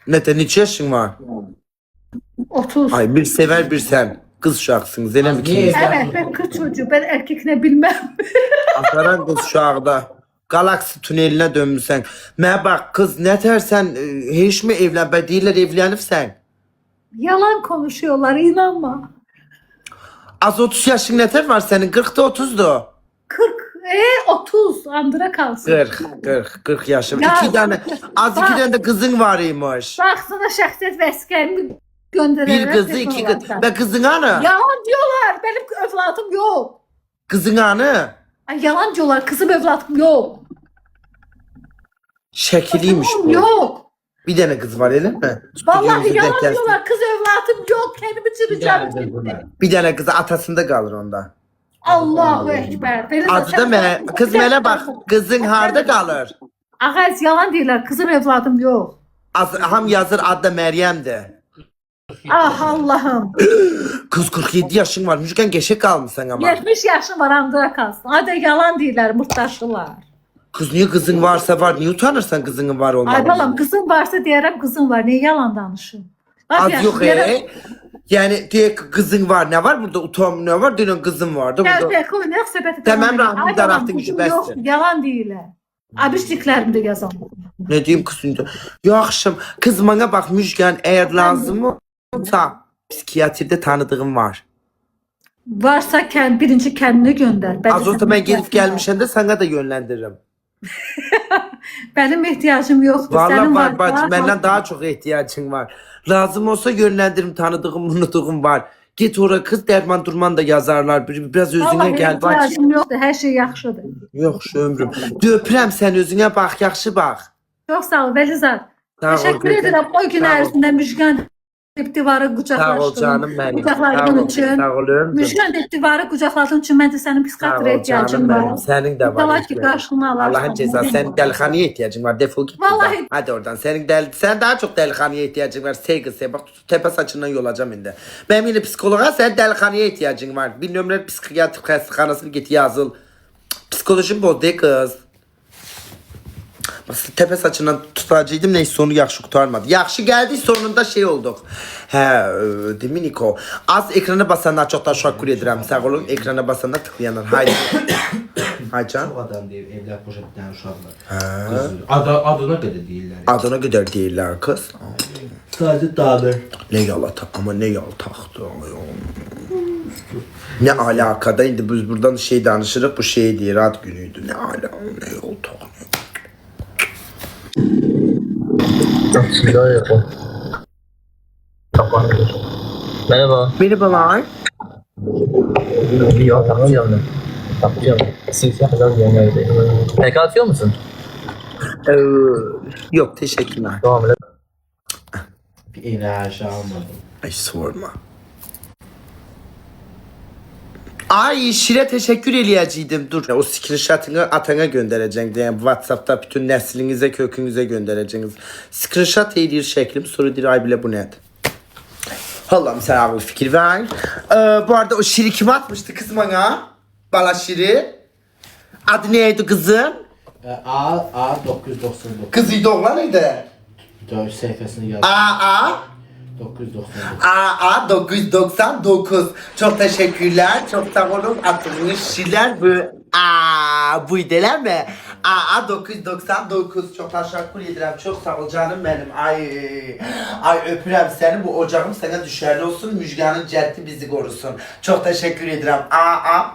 Nə də neçə yaşın var?
30.
Ay bir sever bir sen. Kız uşaqsınız, elə mi
Niye?
ki?
Evet ben kız çocuğu. Ben erkekle bilmem.
Ataran kız uşaqda. Galaksi tünelinə dönmüsən. Mənə bax kız nə tərsən, heç mi evlən? Bə deyirlər evlənibsən.
Yalan konuşuyorlar inanma.
Az 30 yaşın nə tər var sənin? 40'da 30'dur.
40. 30. Andıra kalsın.
40 yaşım.
Ya,
İki tane, az iki
bak.
tane de kızın var imiş.
Baksana şahsiyet vəsiqəmi gönderirler.
Bir kızı, iki kız. Ve kızın anı.
Yalan diyorlar. Benim evladım yok.
Kızın anı.
Ay, yalan diyorlar. Kızım evladım yok.
Şekiliymiş bu.
Yok.
Bir tane kız var öyle mi?
Vallahi
Stüdyomuza
yalan
denk gelsin.
diyorlar. Kız evladım yok. Kendimi çıracağım.
Geldi buna.
Bir tane kızı atasında kalır onda.
Allahu Ekber. Benim
Adı da kız mele bak. Kızın harda kalır.
Ağaz yalan diyorlar. Kızım evladım yok.
Ham yazır adı da Meryem'di.
Ah Allah'ım.
Kız 47 yaşın var. Müjgan geçe kalmışsın ama.
70 yaşım var andıra kalsın. Hadi yalan diyorlar. Murtaşlılar.
Kız niye kızın varsa var. Niye utanırsan kızının var
Ay
olmalı?
balam kızım varsa diyelim kızım var. Niye yalan danışın?
Az yok Yani diye kızın var. Ne var burada? Utanma ne var? Diyorsun kızın vardı.
Gel
Burada.
gel koy ne sepeti.
Tamam, rahmından attın gücü
Yok
bəsdir.
yalan değiller. Abişliklerimde yazan.
Ne diyeyim kızın? Yaxşım. Kız bana bak Müjgan eğer lazım olsa psikiyatride tanıdığım var.
Varsa birinci kendini gönder. Ben
Az olsa ben gelip gelmişim de sana da yönlendiririm.
Benim ihtiyacım yoktu.
Vallahi
Senin
var
varsa-
bacım benden daha çok ihtiyacın var. Lazım olsa yönlendiririm tanıdığım unuttuğum var. Git oraya kız derman durman da yazarlar. Biraz özüne
Vallahi
gel bacım.
ihtiyacım yoktu. Her şey yaxşıdır.
Yok şu ömrüm. Döpürəm sen özüne bak yaxşı bak.
Çok sağ ol Belizar.
Sağ ol,
Teşekkür
Gülcan.
ederim. O gün
Sağ ol.
ərzində Müjgan divarı
Sağ
qucaqlaşdım.
ol canım benim.
Qucaqladığın için.
Sağ ol ömrüm.
Müjgan divarı qucaqladığın için mən də sənin
Sağ
psixiatra
ol
ihtiyacın
canım
var.
benim. Senin de var.
Allah ki qarşılığını alarsan.
Allah'ın cezası. Senin delikanlıya ihtiyacın var. Defol git.
Vallahi-
buradan. Hadi oradan. Sen daha çok delikanlıya ihtiyacın var. Sevgisi. Bak tepe saçından yolacağım indi. Benim yine psikoloğa sen delikanlıya ihtiyacın var. Bir nömrə psikiyatrik xəstəxanasına git yazıl. Psikolojim bozdu kız. Bak tepe saçından tutacıydım neyse onu yaxşı kurtarmadı. Yaxşı geldi sonunda şey olduk. Değil mi Niko? Az ekrana basanlar çok teşekkür ederim. Sağ olun ekrana basanlar tıklayanlar. Haydi. Haydi can.
Çok adam deyir, evlər poşetdən uşaqlar. Adına qədər deyirlər.
Adına kadar değiller kız.
Sadəcə dadır.
Ne yalata ama ne yaltaktı. Ne alakada indi biz buradan şey danışırıq bu şey diye ad günüydü. Ne ala ne yaltak.
Sigara yapalım. Kapanıyor. Merhaba.
Merhabalar.
Bir takacağım. Takacağım. Simsiyah kadar yengeydi. PK atıyor musun?
Ee, yok teşekkürler.
Tamam öyle.
Bir enerji almadım.
Ay sorma. Ay Şire teşekkür eləyəcəydim. Dur. O screenshot'ını atana göndereceğim. Yani WhatsApp'ta bütün neslinize, kökünüze göndereceğiniz. Screenshot eləyir şəklim. Sonra deyir ay bile bu nədir? Allah'ım sen abi fikir ver. Bu arada o şiri kim atmıştı kız bana? Bala şiri. Adı neydi kızın?
A 999.
Kızıydı oğlanıydı.
Dövüş sayfasını yaz.
AA
999.
AA 999. Çok teşekkürler. Çok sağ olun. Atılmış şiirler bu. Buydu değil mi? AA 999. Çok teşekkür ederim. Çok sağ ol canım benim. Ay öpürüm seni. Bu ocağım sana düşerli olsun. Müjganın ciddi bizi korusun. Çok teşekkür ederim. AA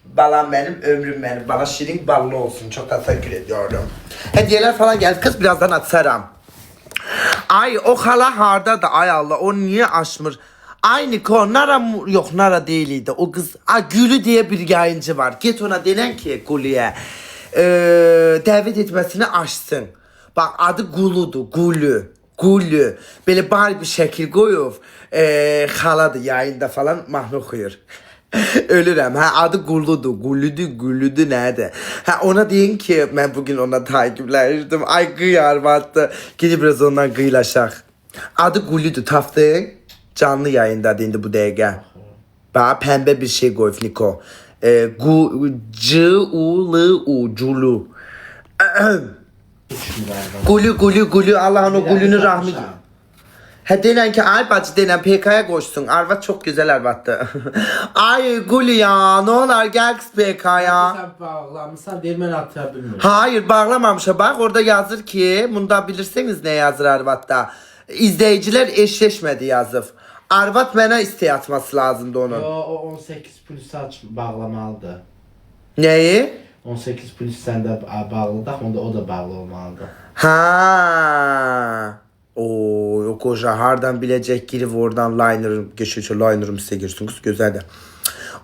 balam benim, ömrüm benim. Bana şirin ballı olsun. Çok teşekkür ediyorum. Hediyeler falan geldi. Kız birazdan atsarım. Ay o hala harda da ay Allah o niye açmır? Aynı ko nara yok nara değildi o kız Gülü diye bir yayıncı var git ona denen ki Gülü'ye davet etmesini açsın bak adı Gulu'du Gülü böyle bari bir şekil koyup haladı yayında falan mahnı koyuyor. Ölürüm. Ha adı Gülüdü nerede? Ha ona deyin ki ben bugün ona takipleştim. Ay kıyar battı. Gidip biraz ondan kıyılaşak. Adı Gülüdü taftı. Canlı yayında dendi bu dakika. Bana pembe bir şey koy Niko. C-U-L-U Culu. Gülü Allah'ın o gülünü rahmet. He denen ki ay bacı denen PK'ya koşsun. Arvat çok güzel arvattı. Ay Gülü ya ne olur gel kız PK'ya.
Sen bağlamışsan değil ben atabilmiyorum.
Hayır bağlamamışa bak orada yazır ki bunda bilirseniz ne yazır arvatta. İzleyiciler eşleşmedi yazıp. Arvat bana istey atması lazımdı onun.
Yo o 18 plus aç bağlamalıdı.
Neyi?
18 plus sende bağlı da onda o da bağlı olmalıdı.
Ha. O koca hardan bilecek girip oradan liner'ım geçiyor liner'ım size girsin kız güzel de.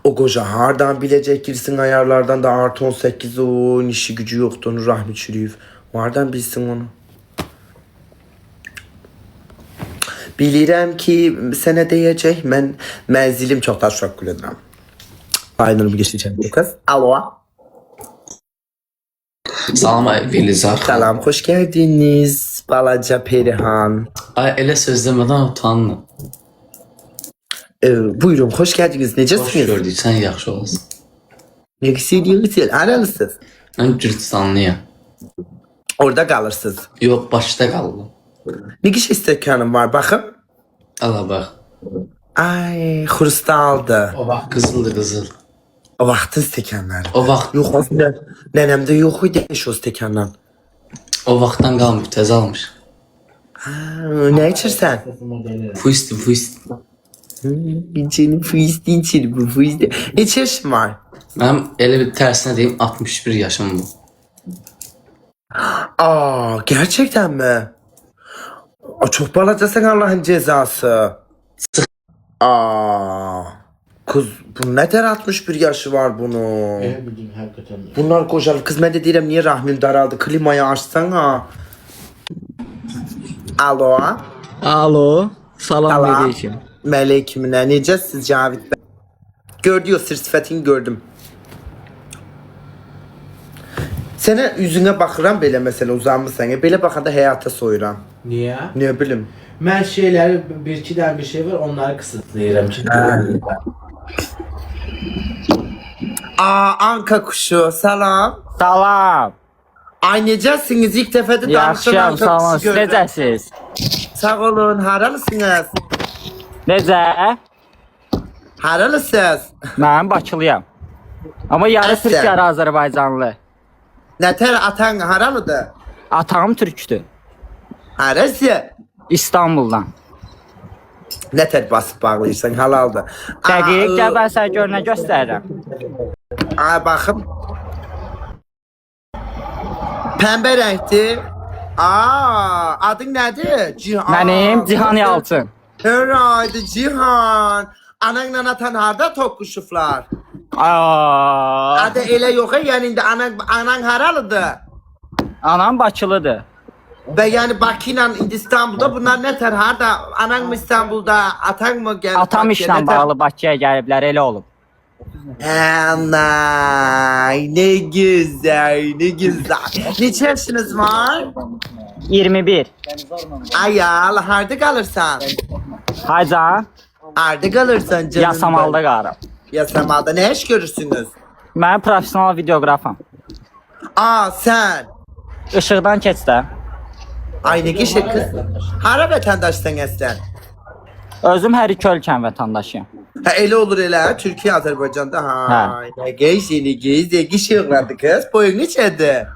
O koca hardan bilecek girsin ayarlardan da artı 18 o işi gücü yoktu onu rahmet şerif. Vardan bilsin onu. Bilirim ki sana diyecek ben menzilim çok teşekkür ederim. Liner'ımı geçeceğim bu kız. Alo.
Salam Velizar.
Selam hoş geldiniz. Balaca Perihan.
Ay elə söz demədən utanma.
Buyurun hoş geldiniz.
Hoş
Necesiniz?
gördük, sən yaxşı olasın.
Ne güzel. Aralısınız.
Mən Gürcistanlıyam.
Orada kalırsınız.
Yox, Bakıda qaldım.
Ne kişi istekanım var bakın.
Ala bax.
Ay kristaldı.
O vaxt
Qızıldır qızıl.
O vaxtın stekanları.
O vaxt
Yok aslında nenemde yok idi şu stekandan.
o vaxtdan qalmır, təzə almış.
Ne içirsen?
modeli.
Fuisti.
İçini fıysdı içir bu fıysdı. Ne içirsin var?
Mənim elə bir tərsinə deyim 61 yaşım bu.
Gerçekten mi? Çok balacasın Allah'ın cezası. Kız bu neden 61 yaşı var bunun?
Elə bildim həqiqətən.
Bunlar kocalı kız ben de deyirəm niye rahmim daraldı klimayı açsana. Alo.
Alo, salam
Salam.
aleyküm.
Meleykümüne necəsiz Cavid bəy? Gördü o sir sifətini gördüm. Sənə üzünə baxıram belə məsələ uzanmısan. Belə baxanda həyata soyuram.
Niyə?
Ne bilim.
Mən şeyləri bir-iki dənə bir şey var, onları kısıtlayıram ki.
Anka kuşu salam.
Salam.
Ay necəsiniz? İlk dəfədə danışan
Yaxşıyam,
Anka
sağ olun.
kuşu
Siz
görürəm.
necəsiz?
Sağ olun. Haralısınız?
Necə?
Haralısınız?
Mən Bakılıyam. Amma yarı
Əsər.
Türk, yarı Azərbaycanlı.
Nətər atan haralıdır?
Atam türkdür.
Harası?
İstanbuldan.
Nətər basıb bağlayırsan halaldır.
Dəqiq, gəl mən sənə gör nə göstərirəm.
Baxım. Pəmbə rəngdir. Adın nədir? Cihan.
Mənim Cihan Yalçın.
Herhalde Cihan. Ananla atan harda toqquşublar? Adı elə yox, yəni indi anan haralıdır?
Anam Bakılıdır.
Və yəni Bakı ilə indi İstanbulda bunlar nətər harda? Anan mı İstanbulda, atan mı gəlib?
Atam
Bakıya,
işlə
nətər?
bağlı Bakıya gəliblər, elə olub.
Anay, ne güzel, ne güzel. Neçə yaşınız var?
21.
Ayal, harda qalırsan?
Haycan.
Harda kalırsan canım.
Yasamalda qarım.
Yasamalda ne iş görürsünüz?
Mən professional videoqrafam.
Aa sen.
Işıqdan keç də.
Ay ne kişi kız. Hara vatandaşsın esen?
Özüm hər iki ölkənin vətəndaşıyam.
Ha ele olur ele. Türkiye Azerbaycan'da. Ha. Ne geç yeni geç. Ne kişi yokladı kız. Boyun neçədir?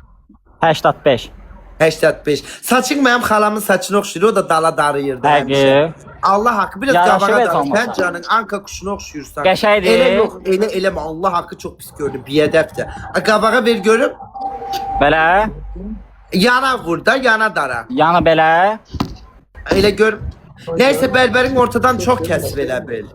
85.
85. Saçın benim halamın saçını oxşuyur. O da dala darıyırdı.
Həqiqi.
Allah hakkı biraz
Yaraşı
qabağa
ver
darı.
olmasa.
Sen canın anka kuşunu oxşuyursan.
Qəşəngdir.
Ele yok. Ele eleme. Allah hakkı çok pis gördüm. Biyedefte. Qabağa ver görüm.
Belə,
Yana vur da yana dara.
yanı belə.
Öyle gör. Neyse berberin ortadan çok kesir elə bil.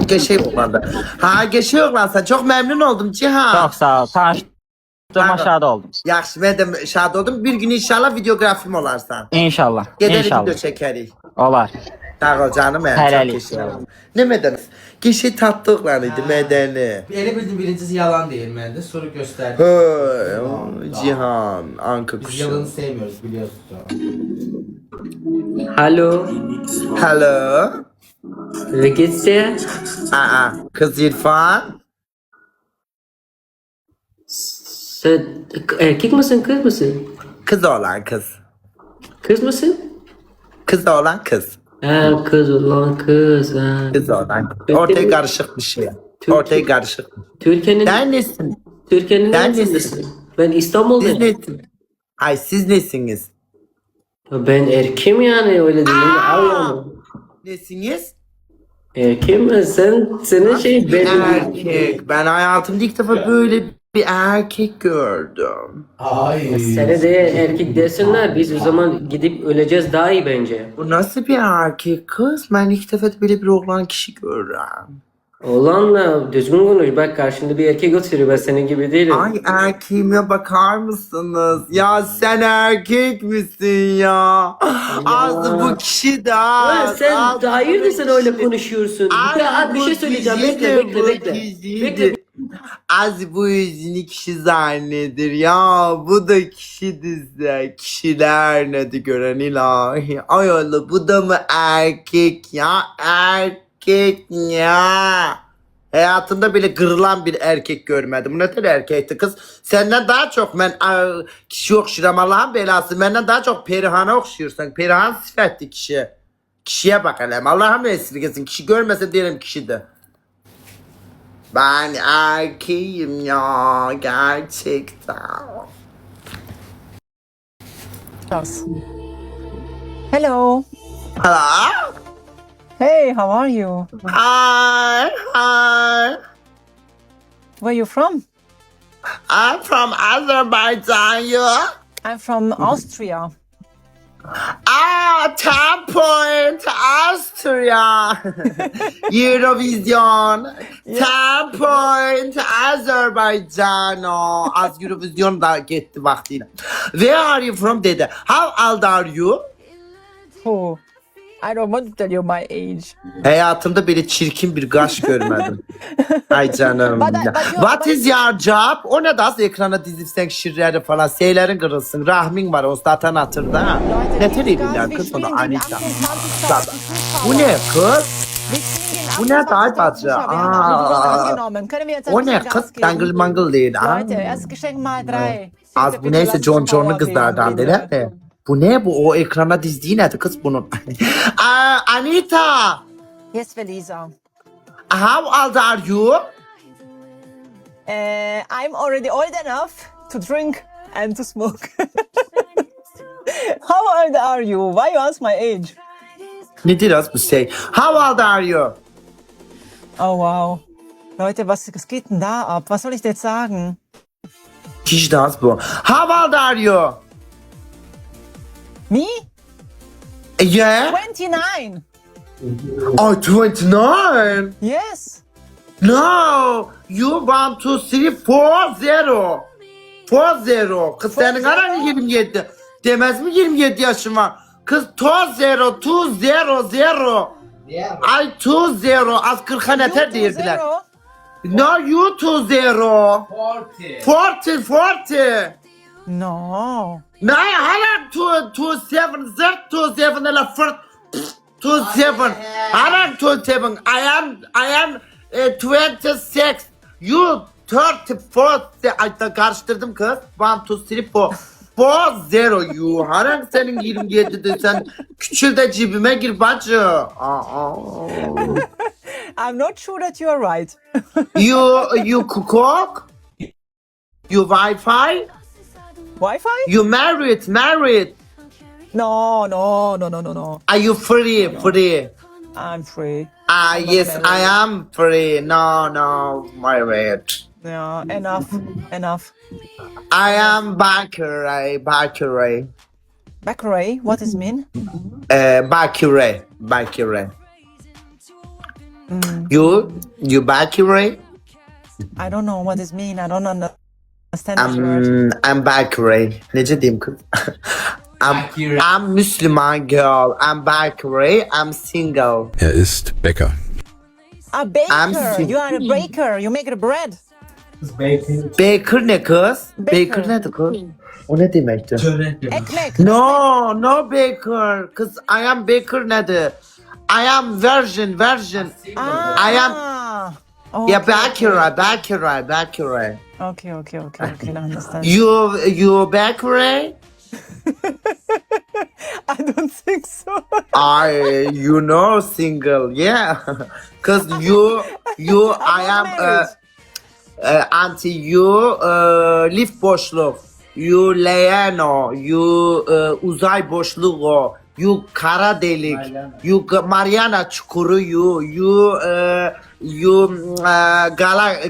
Geçey oğlandı. Ha geçey oğlan sen çok memnun oldum Cihan.
Çox sağ ol. Tanışdığıma şad oldum.
Yaxşı ben de şad oldum. Bir gün inşallah videografim olarsan.
İnşallah.
Gederiz
İnşallah.
video çekerik.
Olar.
Sağ ol canım benim.
Hələlik.
Çok geçey oldum. Ne medeni? Geçey tatlı oğlan idi medeni.
Elə bildim birincisi yalan deyil məndə. Sonra göstərdi.
Hı, Cihan, Anka
Biz
kuşu.
yalanı sevmiyoruz biliyorsun.
Hallo,
Hello.
wie geht's dir?
Aa, kız İrfan.
Sen erkek misin, kız mısın?
Kız olan kız.
Kız mısın?
Kız olan kız.
Ha, kız olan kız. Ha.
Kız olan. Ortaya karışık bir şey. Ortaya karışık.
Türkiye'nin
Sen nesin?
Türkiye'nin
Ben
neresindesin? Ben
Siz
İstanbul'dayım.
nesiniz? Ay siz nesiniz?
Ben erkeğim yani öyle değil. Allah.
Nesiniz?
Erkeğim ben senin şey belli değil.
Erkek. Ben hayatımda ilk defa böyle bir erkek gördüm.
Ay.
Sene de erkek desinler biz o zaman gidip öleceğiz daha iyi bence.
Bu nasıl bir erkek kız? Ben ilk defa böyle bir oğlan kişi görürüm.
Oğlanla düzgün konuş. Bak karşında bir erkek oturuyor. Ben senin gibi değilim.
Ay erkeğime bakar mısınız? Ya sen erkek misin ya? Azı bu kişi de
Ulan
az.
sen
az
hayırdır
bu
sen öyle
kişi.
konuşuyorsun.
Ay,
Ya bir
bu
şey söyleyeceğim.
kişi
Bekle
de,
bekle
bu
bekle.
kişi
Bekle.
de. Az bu yüzünü kişi zannedir ya. Bu da kişi dize. Kişiler nedi gören ilahi. Ay Allah bu da mı erkek ya? Erkek ya. Hayatımda bile kırılan bir erkek görmedim. Bu ne tür erkekti kız? Senden daha çok ben kişi okşuyorum Allah'ın belası. Benden daha çok Perihan'a okşuyorsun. Perihan sıfatlı kişi. Kişiye bak hele. Allah'ım esirgesin. Kişi görmese diyelim kişi de. Ben erkeğim ya gerçekten.
Hello.
Hello?
Hey, how are you?
Hi, hi.
Where are you from?
I'm from Azerbaijan, you?
I'm from Austria.
Ah, 10 point Austria. Eurovision. 10 point Azerbaijan. Az Eurovision da gitti vaktiyle. Where are you from dedi. How old are you?
Oh, I don't want to tell you my age.
Hayatımda böyle çirkin bir kaş görmedim. Ay canım. What is your job? O ne das ekrana dizilsen şirleri falan. Seylerin kırılsın. Rahmin var o zaten hatırda. Ne televizyonlar kız onu Anita. Bu ne kız? Bu ne Dalbacı? O ne kız? Tangıl mangıl değil.
Leute, erstes Geschenk mal 3.
Az bu neyse John John'un kızlardan değil mi? Bu ne bu? O ekrana dizdiği nedir kız bunun? Anita!
Yes, Felisa.
How old are you?
I'm already old enough to drink and to smoke. How old are you? Why you ask my age?
Ne diyor bu şey? How old are you?
Oh wow. Leute, was geht denn da ab? Was soll ich jetzt sagen?
Kişi das bu. How old are you?
Me?
Yeah?
29.
Oh, 29?
Yes.
No! You 1, 2, 3, 4, 0. 4, 0. Kız senin aran 27. Demez mi 27 yaşın var? Kız 2, 0, 2, 0, 0. Ay 2, 0. Az 40'a neter değirdiler. No, you 2, 0. 40, 40.
No.
Nej, hala 2, 7, 0, 2, 7 eller 40. 27. Haran 27. I am 26. You 34. Ay da karıştırdım kız. 1, 2, 3, 4. 4-0 you. Haran senin 27'de sen küçül de cebime gir bacı.
I'm not sure that you are right.
You cook? You Wi-Fi?
Wi-Fi?
You married?
No, no, no, no, no, no.
Are you free?
I'm free.
Yes, I am free. No, married.
Yeah, enough.
I am Bakure.
Bakray, what does it mean?
Bakure. You Bakure?
I don't know what this mean. I don't understand this word.
I'm Bakure. Nece diyeyim kız? I'm Müslüman girl. I'm Bakure. I'm single.
Ist Bäcker.
A baker.
I'm
You are a baker. You make the bread.
Baker ne kız?
Baker.
Baker nedir kız? O ne demekti?
Ekmek.
No baker. Kız I am baker nedir? I am virgin. I am
Okay,
yeah Bakure.
Okay, I understand.
You Bakure?
I don't think so.
You know single, yeah. Cause I am anti you lift boşluk. You Leano, you uzay boşluğu, you kara delik, you Mariana çukuru, you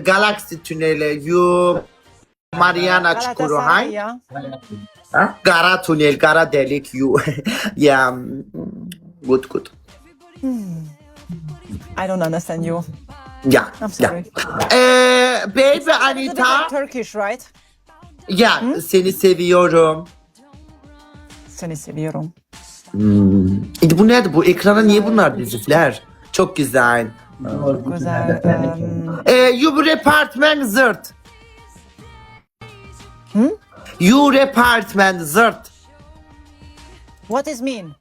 galaksi tüneli, you Mariana çukuru,
Galatasaray
hay?
ya.
Ha? Kara tünel, kara delik, you. Yeah, good.
I don't understand you.
Yeah,
I'm sorry.
Baby
It's a bit
Anita.
like Turkish, right?
Ya seni seviyorum.
Seni seviyorum.
Bu nerede? Bu ekrana niye bunlar dizikler? Çok güzel.
Güzel.
You repartment zırt. You repartment zırt.
What is mean?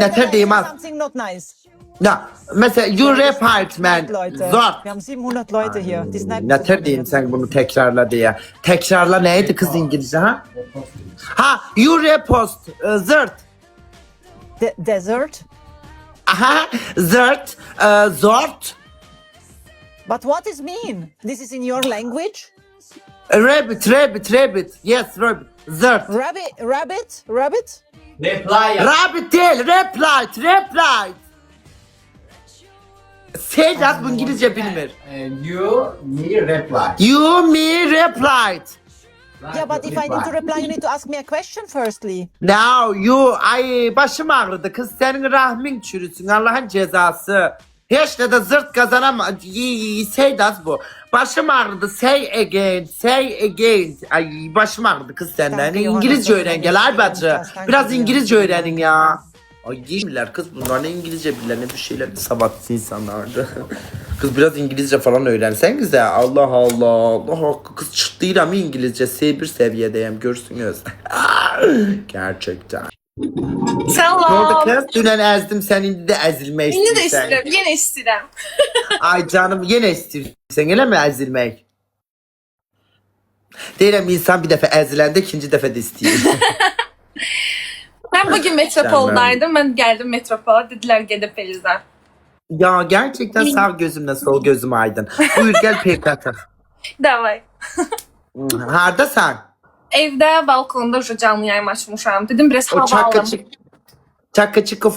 Neter değmez.
Something not nice.
Ya mesela you repartment
Leute.
zırt.
Wir haben 700 Leute hier. Die snipen.
Neter diyeyim sen bunu tekrarla diye. Tekrarla neydi kız İngilizce ha? Ha you repost zırt.
Desert.
Aha zırt. Zort.
But what is mean? This is in your language?
Rabbit. Yes, rabbit. Zırt.
Rabbit?
Rabbit değil, reply. Sedat bu İngilizce bilmir.
You me reply.
You me replied.
Yeah, but if I need to reply, you need to ask me a question firstly.
Now başım ağrıdı kız senin rahmin çürüsün Allah'ın cezası. Hiç de zırt kazanamaz. Sedat bu. Başım ağrıdı say again. Ay başım ağrıdı kız senden. İngilizce öğren gel ay bacı. Biraz İngilizce öğrenin ya. Ay değiller kız bunlar ne İngilizce bilirler ne bir şeyler sabahtı insanlardı. Kız biraz İngilizce falan öğrensen güzel. Allah kız çıktı ama İngilizce C1 seviyedeyim görsünüz. Gerçekten. Ne oldu
Selam.
kız? Dünen ezdim sen indi de ezilme
Yine de
istiyorsan.
isterim. Yine isterim.
Ay canım yine istiyorsan öyle mi ezilmek? Deyirəm insan bir dəfə əziləndə ikinci dəfə də istəyir.
Ben bugün Metropol'daydım. Ben geldim Metropol'a. Dediler gidip Peliz'den.
Ya gerçekten sağ gözümle sol gözüm aydın. Buyur gel PKK.
Davay.
Hardasan?
Evde balkonda şu canlı yayın açmışam. Dedim biraz
O
hava alalım.
çakka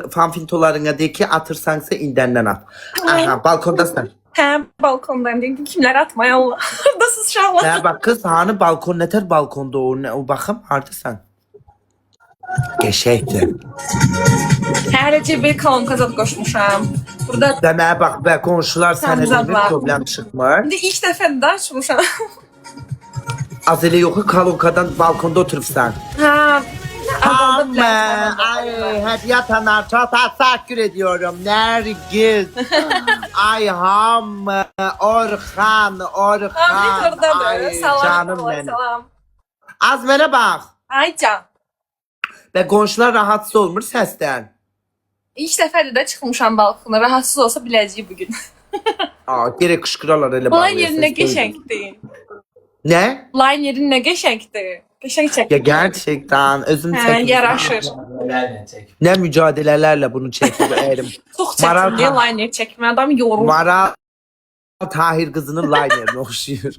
fanfintolarına de ki atırsansa indenden at. Aha balkondasın.
He balkondayım. Dedim kimler atmaya Allah. Nasıl şu an?
Ne bak kız hanı balkon neter balkonda o bakım hardasan. Geçekti.
Herece bir kalın kazak koşmuşam. Burada
Demeye bak be komşular sana
Tamam,
bir
var.
problem çıkmır.
bir de ilk defa da açmışam.
Az ele yoku kalonkadan balkonda oturupsan.
Ha.
Amme, ay hep yatanlar çok teşekkür ediyorum. Nergis. Ay Hamme, Orhan.
Ahmet orada da.
Ay
Salam.
canım benim.
Salam.
Az bana bak.
Ay can.
Ve komşular rahatsız olmur sesten.
İlk dəfədir də çıxmışam balkona. Rahatsız olsa biləcəyik bugün.
Aa, gerek kışkıralar elə
Line yerin nə qəşəngdir.
Ne?
Line yerin nə qəşəngdir. Qəşəng
Ya
çəkdi.
gerçekten özüm
Hə,
çektim.
yaraşır.
Ne mücadelelerle bunu çektim erim.
Çox
Maral-
çətindir line çəkmə. Adam yorulur.
Mara Tahir kızının linerine okşuyor.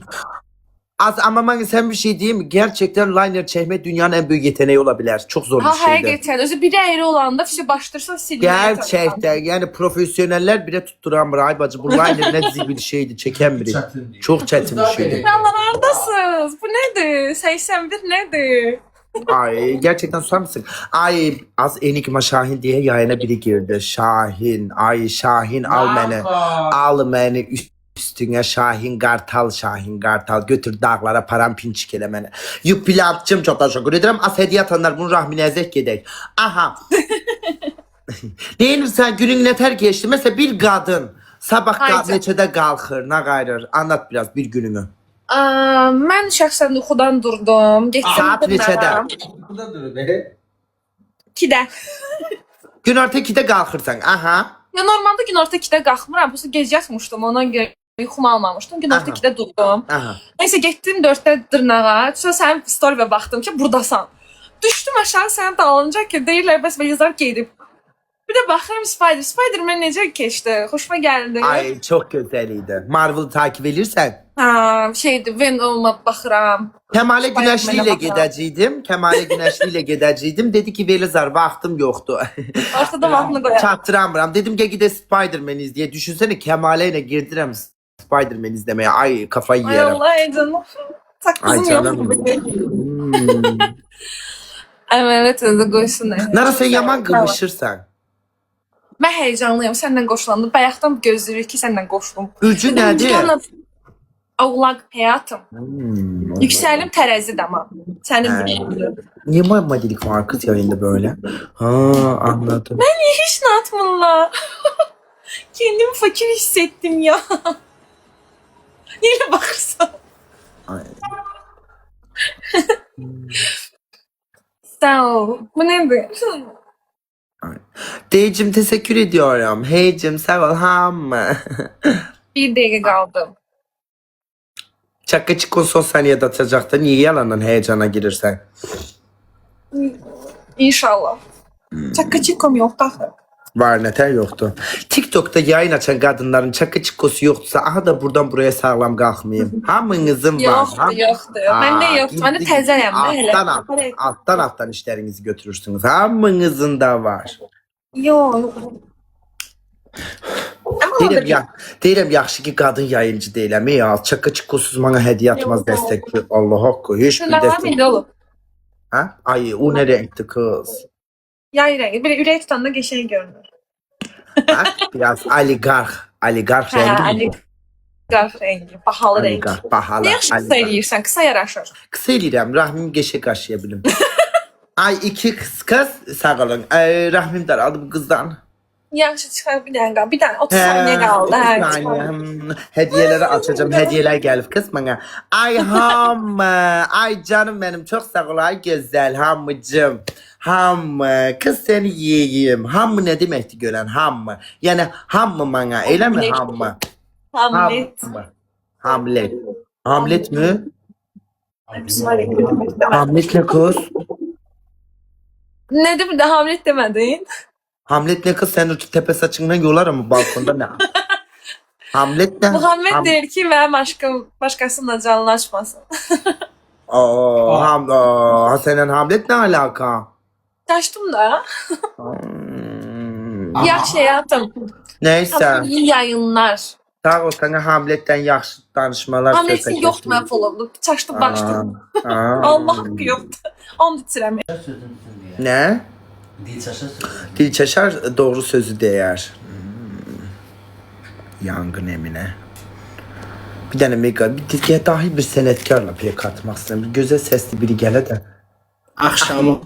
Ama ben sen bir şey diyeyim mi? Gerçekten liner çekmek dünyanın en büyük yeteneği olabilir. Çok zor
Ha,
bir şeydi.
həqiqətən. Özü biri əyri olanda fişi başdırsa silinir.
Gerçekten yani profesyoneller bile tutturamır ay bacı. Bu liner ne zibil şeydi çeken biri.
Çətindir.
Çok çetin bir şeydi.
Hardasınız? Bu nədir? 81 nədir?
Ay gerçekten susar mısın? Ay az Enigma Şahin diye yayına biri girdi. Şahin, ay Şahin al beni. Al beni üstüne Şahin Kartal, Şahin Kartal götür dağlara parampinçik ele beni. Yük pilavçım çok teşekkür ederim. Az hediye atanlar bunu rahmine ezek gedek. Aha. Deyinirsən günün ne ter geçti? Mesela bir kadın sabah
Haydi.
neçədə qalxır, nə qayırır? Anlat biraz bir gününü.
Mən şəxsən yuxudan durdum. Getdim
Saat neçədə?
Bu da dur be.
2-də.
Gün orta 2'də qalxırsan. Aha.
Ya normalda günorta 2-də qalxmıram. Bu gec yatmışdım. Ona görə yuxumu almamışdım. Günorta
Aha.
2-də durdum.
Aha.
Neyse getdim 4-də dırnağa. Sonra sənin story'ə baxdım ki, burdasan. Düşdüm aşağı sənin dalınca ki, deyirlər bəs Velizar gedib. Bir də baxıram Spider-Man necə keçdi. Xoşuma gəldi.
Ay çok güzeliydi. Marvel'ı takip edirsən.
Ha, şeydi, Venom'a baxıram.
Kemal'e
Spider-Man'e
Güneşli ile
bakalım.
gedəcəydim. Kemal'e Güneşli ile gedəcəydim. Dedi ki Velizar vaxtım yoktu.
Ortada vaxtını qoyar.
Çattıramıram. Dedim ki gide Spider-Man izleye. Düşünsene Kemal'e ile girdirəm Spider-Man izlemeye. Ay kafayı
Ay
yerim.
Allah ay canım. Sakızım
Ay canım.
yok.
Hmm.
Evet, de qoysun.
Nara sen yaman qımışırsan.
Mən heyecanlıyım. Səndən qoşulandım. Bayaqdan gözləyirik ki, səndən qoşdum.
Üçü nədir?
Oğlaq həyatım.
Hmm.
Yüksəlim tərəzi dama. Sənin
Ha.
bilin.
Niye maddelik var kız yayında böyle? Ha anladım.
Hiç atmınla. Kendimi fakir hissettim ya. Yine bakırsan.
Ay.
Sağ ol. Bu nedir?
Deyicim teşekkür ediyorum. Heycim sağ ol hamma.
Bir dəqiqə qaldı.
Çakka çıkın son saniyede atacaktı. Niye yalandan heyecana girirsen?
İnşallah. Çakka çikom yok da.
Var neter yoktu. TikTok'ta yayın açan kadınların çakka çıkkosu yoksa aha da buradan buraya sağlam kalkmayayım. Hamınızın var.
Yoxdur, yoxdur. Məndə yoxdur. Məndə təzəyəm də hələ.
Alttan işlerinizi götürürsünüz. Hamınızın da var.
Yox. Amma o da
Deyirəm yaxşı ki qadın yayıncı deyiləm. Ya çakka çıkkosuz bana hediye atmaz
Yox.
destek. Allah hakkı. Hiç bir
Şunlar
destek.
mıydı oğlum?
Ha? Ay o ne renkti kız?
Yay rengi. Böyle ürək tutanda geçen görünür.
Ha? Biraz oligark
Hə,
rengi.
oligark rengi. Bahalı rengi.
Oligark, bahalı.
Ne yaxşı qısa eləyirsən? Qısa yaraşır.
Kısa eləyirəm, Rahmim geçe qaşıyabilirim. Ay iki kız sağ olun. Ay, Rahmim daraldı bu kızdan.
Yaxşı çıxar bir dənə qaldı. Bir dənə 30 saniyə qaldı.
30
Hə,
saniye.
çıxar.
Hediyeleri açacağım. Hediyeler gelip kız bana. Ay hamı. Ay canım benim çok sağ ol. Ay güzel hamıcım. Hamı. Kız seni yiyeyim. Hamı ne demekti gören hamı. Yani hamı bana. Öyle mi hamı?
Hamlet.
Hamlet. Hamlet mi?
Hamlet.
Hamlet ne kız?
Nədir bir də Hamlet demədin?
Hamlet ne kız? Sen o tepe saçından yolarım mı balkonda ne? Hamlet ne?
Muhammed deyir ki, mənim aşkım başqasıyla canlaşmasın.
Senin Hamlet ne alaka?
Qaçdım da.
Hmm.
Yaxşı həyatım.
Neyse.
İyi yayınlar.
Sağ ol sana Hamlet'ten yaxşı danışmalar.
Hamlet'in yoxdur mən follow. Çaşdım başladım. Allah haqqı yoxdur. Onu itirəm.
Ne? Dilçaşar doğru sözü değer. Yangın emine. Bir tane mega, bir dilge dahi bir senetkarla pek atmak istedim. Bir güzel sesli biri gele de.
Axşamı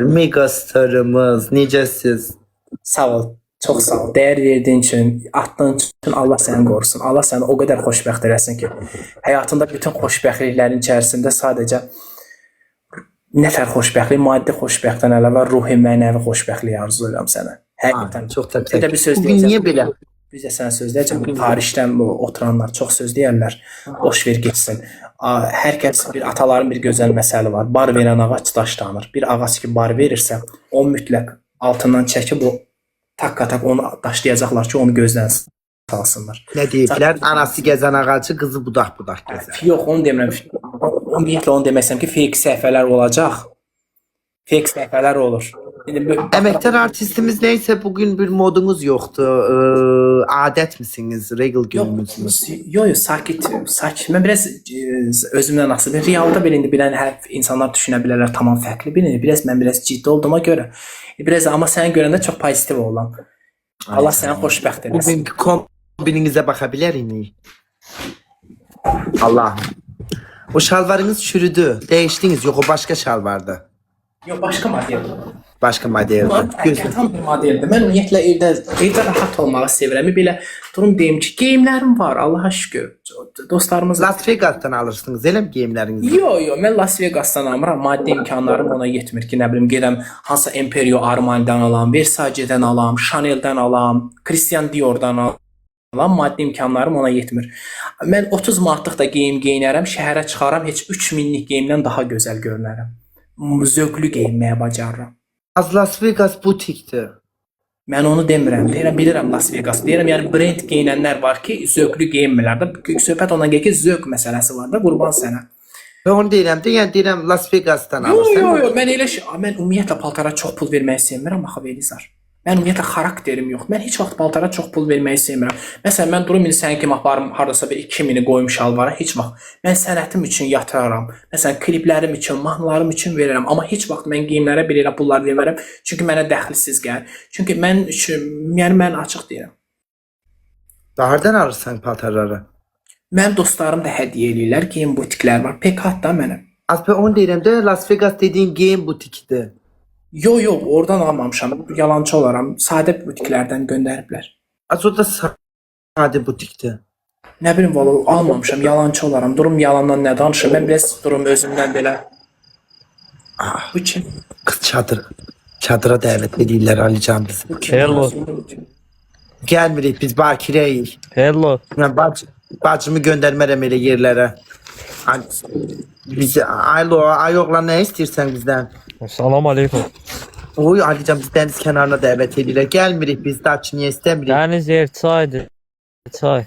Megastarımız, necəsiz?
Sağ ol. Çox sağ ol. Dəyər verdiyin üçün, atdığın üçün Allah səni qorusun. Allah səni o qədər xoşbəxt eləsin ki, həyatında bütün xoşbəxtliklərin içərisində sadəcə nətər xoşbəxtlik, maddi xoşbəxtlikdən əlavə ruhi, mənəvi xoşbəxtlik arzulayıram sənə. Həqiqətən.
Çox da
Bir də bir söz
Bugün niyə belə?
Biz də sənə söz deyəcəm. Bu tarixdən bu oturanlar çox söz deyərlər. Boş ver getsin. Hər kəs bir ataların bir gözəl məsəli var. Bar verən ağac daşlanır. Bir ağac ki bar verirsə, o mütləq altından çəkib o tak onu daşlayacaqlar ki, onu gözdən salsınlar.
Nə deyiblər? Anası gəzən ağacı, qızı budaq-budaq gəzər.
Yox, onu demirəm. Ümumiyyətlə onu demək istəyirəm ki, fake səhifələr olacaq. Fake səhifələr olur.
Əməkdar artistimiz neysə bugün bir modunuz yoxdur. Adət misiniz? Regal günümüz mü?
Yox, sakit. Mən biraz özümdən asılı. Realda belə indi bilən hər insanlar düşünə bilərlər tamam fərqli bilinir. Mən biraz ciddi olduğuma görə. Biraz amma səni görəndə çox pozitiv olam. Allah səni xoşbəxt eləsin.
Bugünkü kombininizə baxa bilərik. Allah. O şalvarınız çürüdü. Değişdiniz. Yox, o başqa şalvardı.
Yox, başqa modeldir.
Başqa modeldi.
Tam bir modeldir. Mən ümumiyyətlə evdə rahat olmağı sevirəm. Belə durum deyim ki, geyimlərim var, Allaha şükür. Dostlarımız
Las Vegas'tan alırsınız, elə mi geyimlərinizi?
Yox, mən Las Vegas'tan almıram. Maddi imkanlarım ona yetmir ki, nə bilim, gedəm hansısa Emporio Armani'dən alam, Versace'dən alam, Chanel'dən alam, Christian Dior'dan alam. Maddi imkanlarım ona yetmir. Mən 30 manatlıq da geyim geyinərəm, şəhərə çıxaram, heç 3000'lik geyimdən daha gözəl görünərəm. Zövqlü geyinməyə bacarıram.
Az Las Vegas butikdir.
Mən onu demirəm. Bilirəm Las Vegas. Deyirəm, yəni brend geyinənlər var ki, zövqlü geyinmirlər də. Söhbət ondan gəlir ki, zövq məsələsi var da, qurban sənə.
Və onu deyirəm də, yəni deyirəm Las Vegas'tan alırsan.
Yox, mən ümumiyyətlə paltara çox pul verməyi sevmirəm, axı Velizar. Mən ümumiyyətlə xarakterim yox. Mən heç vaxt paltara çox pul verməyi sevmirəm. Məsələn, mən durum indi sənin kimi aparım, hardasa bir 2000'i qoyum şalvara, heç vaxt. Mən sənətim üçün yatıraram. Məsələn, kliplərim üçün, mahnılarım üçün verirəm. Amma heç vaxt mən geyimlərə belə pullar vermərəm. Çünki mənə dəxlisiz gəlir. Çünki mən üçün, yəni mən açıq deyirəm.
Hardan alırsan paltarları?
Mən dostlarım da hədiyyə eləyirlər, geyim butiklər var. PK-da mənəm.
Az ben onu deyirəm də, Las Vegas dediğin geyim butikidir.
Yox, oradan almamışam. Yalancı olaram. Sadə butiklərdən göndəriblər.
Az o da sadə butikdir.
Nə bilim, valla almamışam. Yalancı olaram. Durum yalandan nə danışım. Mən biraz durum özümdən belə. Bu kim?
Kız çadıra dəvət edirlər Alican bizi.
Hello.
Gəlmirik, biz bakirəyik.
Hello.
Mən bacımı göndərmərəm elə yerlərə. Bizi, ay oğlan nə istəyirsən bizdən?
Salam aleyküm.
Oy Alican biz dəniz kənarına dəvət edirlər. Gəlmirik biz, Daçiniyə istəmirik.
Dəniz yer, çaydır. Çay.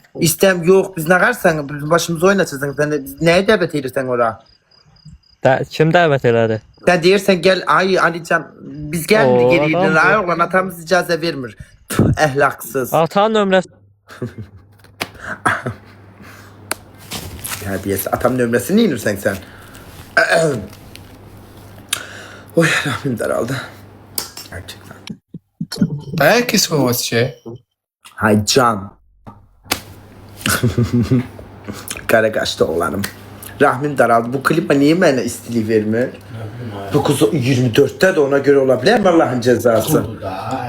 Yox, biz nə qarsan, başımızı oynatırsan. Sən nəyə dəvət edirsən ora?
Kim dəvət elədi?
Sən deyirsən gəl, ay Alican, biz gəlmirik geriyindən. Ay oğlan, atamız icazə vermir. Əhlaqsız.
Atanın nömrəsi.
Tərbiyəsi, atam nömrəsini inirsən sən. Oy, rahmim daraldı. Gerçekten.
Ayak ismi what's
Hay can. Karakaş'ta olanım. Rahmim daraldı. Bu klip niye mənə istilik vermir? 9:24'te də ona görə ola bilər mi Allah'ın cezası?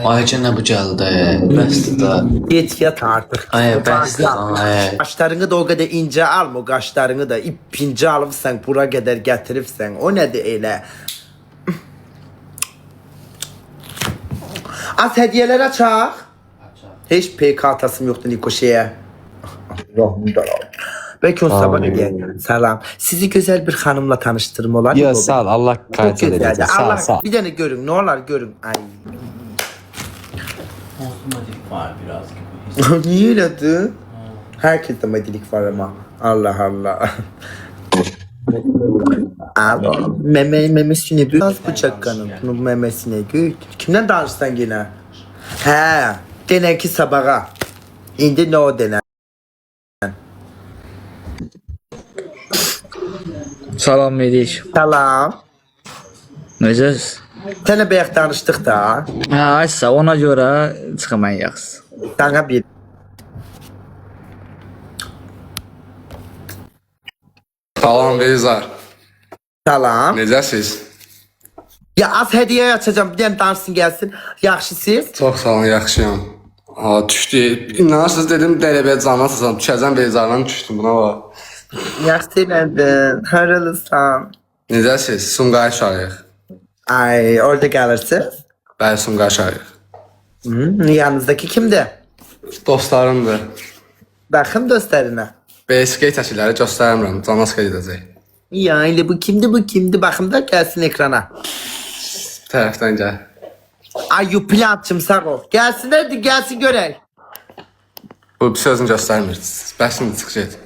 Ayca nə bu gəldi? Bəsdir da.
Get yat artıq.
Ay, bəsdir da.
Qaşlarını da o qədər incə alma, qaşlarını da ip incə alıbsan, bura qədər gətiribsən. O nədir elə? Az hədiyələr açaq. Heç PK atasım yoxdur Niko şeyə. Rahmim daraldı. Belki o sabah ne diye. Selam. Sizi güzel bir hanımla tanıştırım olar.
Ya sağ ol, Allah kayıt edecek.
Allah,
Sağ ol.
bir tane görün. Ne olar görün. Ay.
Var biraz gibi.
Niye öyledir? Herkeste madilik var ama. Allah Allah. Alo. Memesine büyük. Az bıçak kanım. Bunun memesine büyük. Kimden danışsan yine? He. Denenki sabaha. İndi ne o denen?
Salam Medik.
Salam.
Necəsiz?
Sənə bayaq danışdıq da.
Hə, aysa ona görə çıxamayaqsınız.
Sana bir.
Salam Velizar.
Salam.
Necəsiz?
Ya az hediye açacağım. Bir tane dansın gelsin. Yaxşı siz?
Çox sağ olun, yaxşıyam. Ha, düşdü. İnanırsınız dedim, dəlibə canlansızam. Düşəcəm Velizardan düşdüm buna bax.
Yaxşı elədin. Haralısın.
Necəsiz? Sumqayıt uşağıyıq.
Ay, orada gelirsiniz.
Bəli, Sumqayıt uşağıyıq.
Yanınızdaki kimdi?
Dostlarımdır.
Bakın dostlarına.
BSK təşkiləri göstərmirəm. Camaska gedəcək.
Ya ile bu kimdi? Bakın da gelsin ekrana.
Bu tərəfdən gəl.
Ay Yuplantçım sağ ol. Gelsin hadi gelsin görək.
Bu bir sözünü göstərmir. Bəs şimdi çıx get.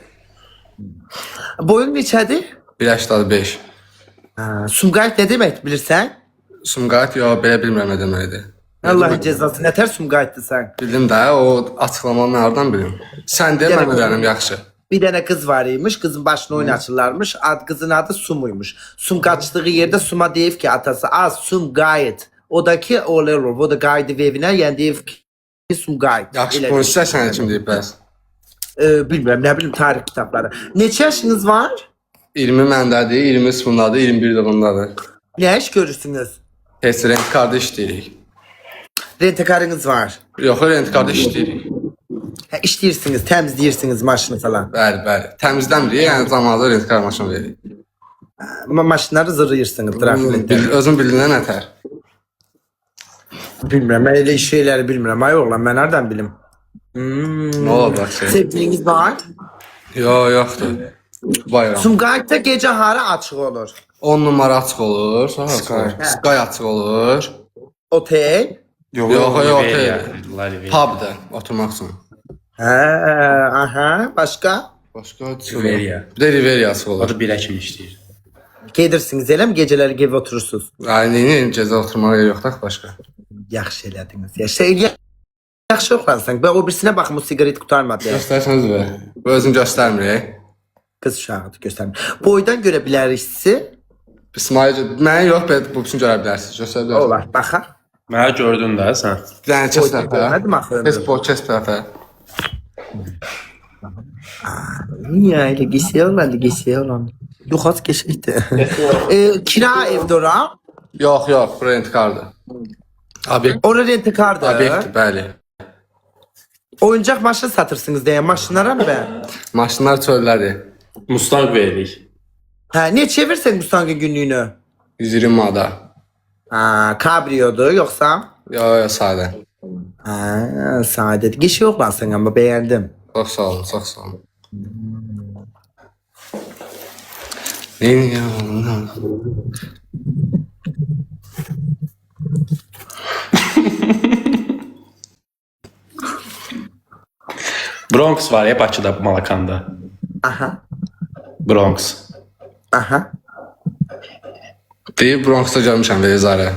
Boyun neçədir?
1.85.
Sumqayıt ne demek bilirsen?
Sumqayıt yo, belə bilmirəm nə deməkdir.
Allah'ın cezası. Ne ters Sumqayıt'tı sen?
Bildim də, o açıqlamanı nereden bilim? Sən de, mən öyrənim yaxşı.
Bir tane kız var imiş. Kızın başına oynatırlarmış. Kızın adı Sumuymuş. Sum kaçtığı yerde Sum'a deyip ki atası Sum gayet. O da ki olur. O da gaydı evine yani deyip ki Sum gayet.
Yaxşı konuşsa sən kim deyib bəs?
Bilmiyorum ne bileyim tarih kitapları. Neçə yaşınız var?
20 məndədir, 20 bundadır, 21 də bundadır.
Ne iş görürsünüz?
Heç rent kartı işləyirik.
Rentekarınız var.
Yox, rent kartı işləyirik.
İşləyirsiniz, temizləyirsiniz maşını falan.
Bəli. Təmizləmirik, yəni zamanında rent kart maşını veririk.
Ama maşınları zırhırsınız trafikte.
Özün bildiğindən ətər.
Bilmiyorum ben öyle şeyleri bilmiyorum. Ay oğlan ben nereden bileyim?
Nə olar bax şey?
Sevgiliniz var.
Yoxdur. Bayram.
Sumqayıt'ta gece hara açık olur.
10 numara açıq olur, sonra Sky açıq olur.
Otel.
Yox, otel. Pub'da oturmaq üçün.
Aha. Başka?
Başqa Riveria. Bir də Riveria açıq olur.
Bir kimi işləyir.
Gedirsiniz elə mi? Geceleri gibi oturursunuz.
Aynen, gecə oturmağa yer yoxdur başqa.
Yaxşı elədiniz. Yaxşı oxlansan. Ben o birisine bakım o sigaret kurtarmadı.
Göstərsəniz və. Bu özün göstərmir.
Kız uşağıdır göstermiyor. Boydan göre bilərik sizi.
İsmail, mən yox, bu üçün görə bilərsiniz. Göstərə bilərsiniz.
Olar. Baxaq.
Mənə gördün də sən.
Bir dənə kəs tərəfə.
Hadi baxıyorum.
Kes tərəfə.
Niye öyle gesiyor lan. Yok az geçeydi. Kira evde ora.
Yox, bu rent kartı. Obyekt.
Orada rentekardı.
Obyekt, bəli.
Oyuncak maşın satırsınız diye maşınlara mı be?
Maşınlar çöllədir.
Mustang veririk.
Ne çevirsen Mustang'ın günlüğünü?
120 manada.
Kabriyodu yoksa?
Yox, sadə.
Saadet. Geçi yok lan sen ama beğendim.
Çox sağ olun. Neyin ya?
Bronx var ya Bakıda, Malakanda.
Aha.
Bronx.
Aha.
Deyib Bronxda görmüşəm Velizarı.